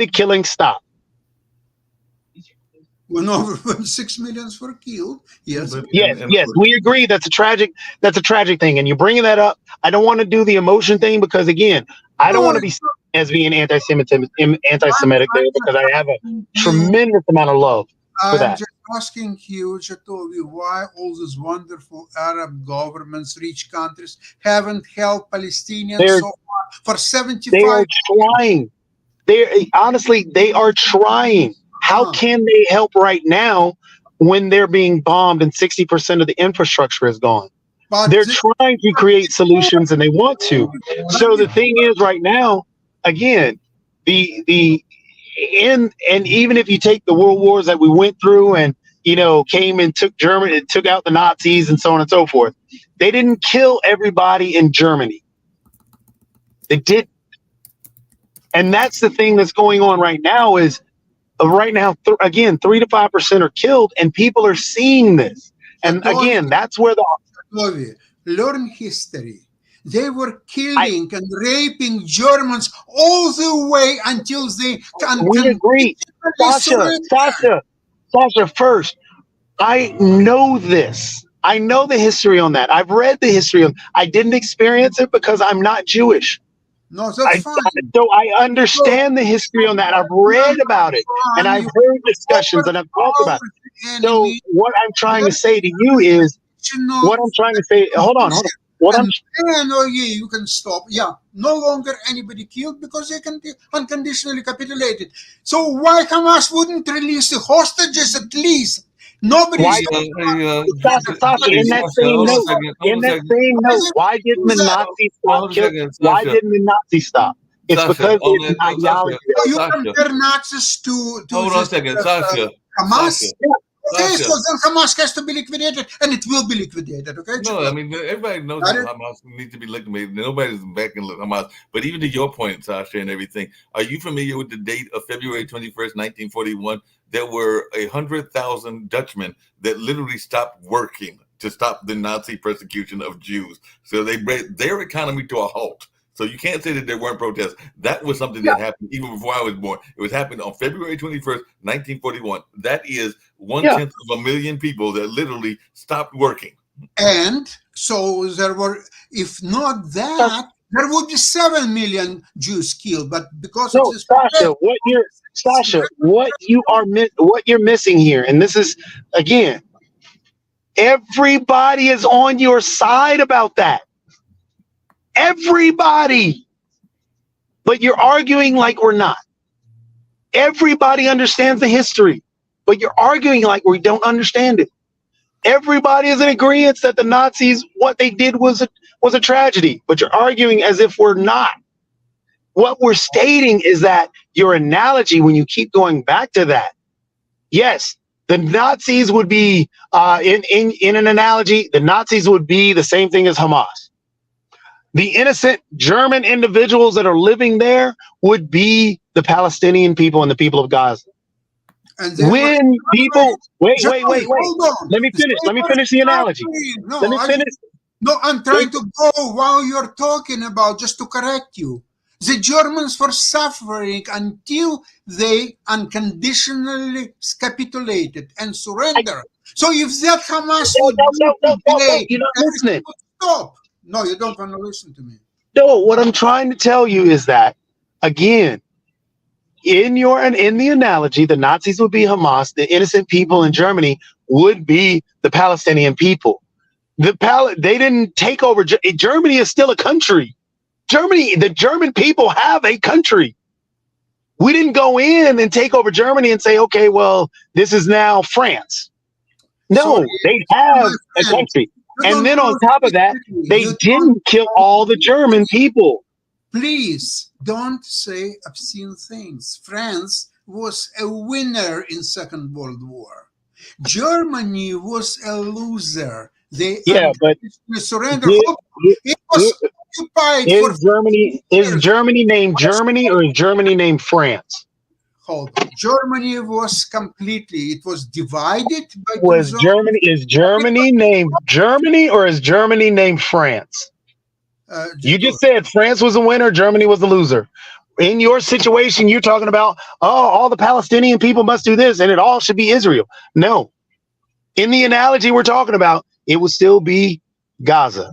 F: killing stop?
B: When 6 million were killed, yes.
F: Yes, we agree. That's a tragic thing. And you're bringing that up. I don't want to do the emotion thing, because again, I don't want to be seen as being anti-Semitic there, because I have a tremendous amount of love for that.
B: I'm just asking you, Jatovi, why all these wonderful Arab governments, rich countries, haven't helped Palestinians so far for 75
F: years? They are trying. They are trying. How can they help right now when they're being bombed and 60% of the infrastructure is gone? They're trying to create solutions, and they want to. So the thing is, right now, again, and even if you take the world wars that we went through and came and took Germany, and took out the Nazis and so on and so forth, they didn't kill everybody in Germany. They did, and that's the thing that's going on right now. Is right now, again, 3 to 5% are killed, and people are seeing this. And again, that's where
B: learn history. They were killing and raping Germans all the way until they.
F: We agree, Sasha. First, I know this. I know the history on that. I've read the history I didn't experience it because I'm not Jewish.
B: No, that's fine.
F: So I understand the history on that. I've read about it, and I've heard discussions, and I've talked about it. So what I'm trying to say to you is, hold on.
B: You can stop. Yeah, no longer anybody killed because they can be unconditionally capitulated. So why Hamas wouldn't release the hostages at least? Nobody.
F: Sasha, in that same note, why didn't the Nazis stop killing? Why didn't the Nazis stop? It's because of ideology.
B: You compare Nazis to
E: hold on a second, Sasha.
B: Hamas. Okay, so then Hamas has to be liquidated, and it will be liquidated. Okay.
E: No, I mean everybody knows that Hamas needs to be liquidated. Nobody's backing Hamas. But even to your point, Sasha, and everything, are you familiar with the date of February 21st, 1941? There were 100,000 Dutchmen that literally stopped working to stop the Nazi persecution of Jews. So they brought their economy to a halt. So you can't say that there weren't protests. That was something that happened even before I was born. It was happening on February 21st, 1941. That is 1/10 of a million people that literally stopped working.
B: And so there were, if not that, there would be 7 million Jews killed. But because of this,
F: what you're missing here, and this is again, everybody is on your side about that. Everybody, but you're arguing like we're not. Everybody understands the history, but you're arguing like we don't understand it. Everybody is in agreement that the Nazis, what they did was a tragedy, but you're arguing as if we're not. What we're stating is that your analogy, when you keep going back to that, yes, the Nazis would be, in an analogy, the Nazis would be the same thing as Hamas. The innocent German individuals that are living there would be the Palestinian people and the people of Gaza.
B: And they were
F: When people, wait.
B: Hold on.
F: Let me finish the analogy.
B: No,
F: Let me finish.
B: No, I'm trying to go while you're talking about, just to correct you. The Germans were suffering until they unconditionally capitulated and surrendered. So if that Hamas would
F: No, you're not listening.
B: Stop. No, you don't want to listen to me.
F: No, what I'm trying to tell you is that, again, in the analogy, the Nazis would be Hamas, the innocent people in Germany would be the Palestinian people. They didn't take over. Germany is still a country. The German people have a country. We didn't go in and take over Germany and say, okay, well, this is now France. No, they have a country. And then on top of that, they didn't kill all the German people.
B: Please don't say obscene things. France was a winner in Second World War. Germany was a loser. They surrendered. It was occupied
F: Is Germany named Germany or is Germany named France?
B: Hold on. Germany was it was divided by
F: Is Germany named Germany or is Germany named France? You just said France was a winner, Germany was a loser. In your situation, you're talking about, all the Palestinian people must do this and it all should be Israel. No. In the analogy we're talking about, it would still be Gaza.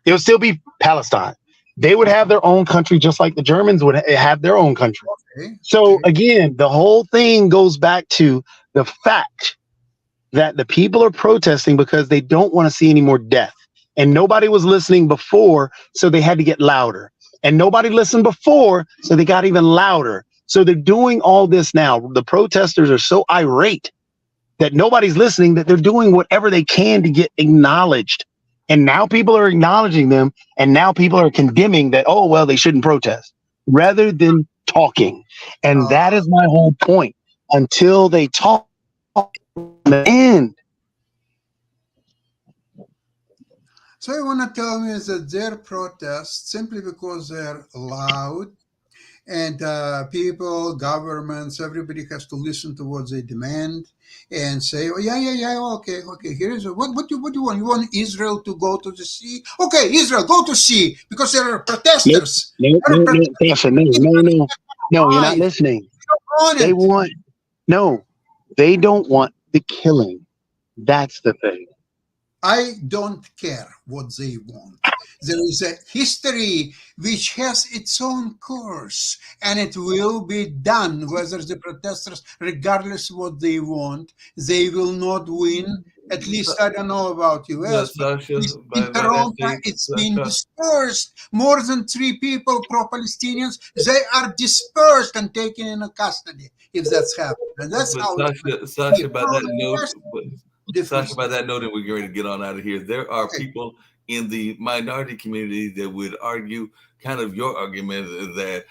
F: It would still be Palestine. They would have their own country just like the Germans would have their own country. So again, the whole thing goes back to the fact that the people are protesting because they don't want to see any more death. And nobody was listening before, so they had to get louder. And nobody listened before, so they got even louder. So they're doing all this now. The protesters are so irate that nobody's listening, that they're doing whatever they can to get acknowledged. And now people are acknowledging them, and now people are condemning that, oh, well, they shouldn't protest, rather than talking. And that is my whole point. Until they talk, the end.
B: So you want to tell me that their protests, simply because they're loud, and people, governments, everybody has to listen to what they demand and say, oh, yeah, okay, here's what do you want? You want Israel to go to the sea? Okay, Israel, go to sea, because there are protesters.
F: No, you're not listening. They don't want the killing. That's the thing.
B: I don't care what they want. There is a history which has its own course, and it will be done, whether the protesters, regardless of what they want, they will not win. At least I don't know about US, but in Toronto, it's been dispersed. More than 3 people, pro-Palestinians, they are dispersed and taken into custody, if that's happened. And that's how
E: Sasha, by that note, and we're going to get on out of here. There are people in the minority community that would argue kind of your argument that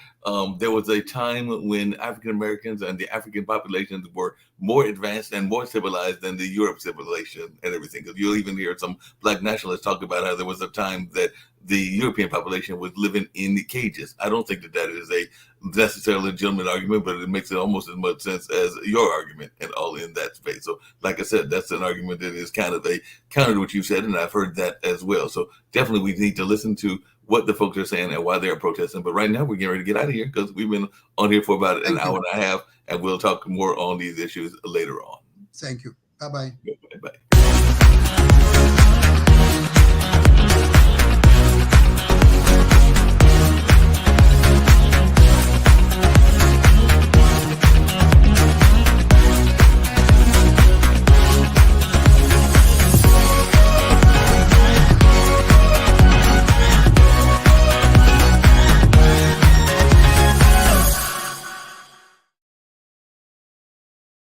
E: there was a time when African Americans and the African populations were more advanced and more civilized than the Europe civilization and everything. Because you'll even hear some Black nationalists talk about how there was a time that the European population was living in cages. I don't think that is a necessarily legitimate argument, but it makes it almost as much sense as your argument and all in that space. So like I said, that's an argument that is kind of a counter to what you said, and I've heard that as well. So definitely we need to listen to what the folks are saying and why they're protesting. But right now we're getting ready to get out of here because we've been on here for about an hour and a half, and we'll talk more on these issues later on.
B: Thank you. Bye-bye.
E: Bye-bye.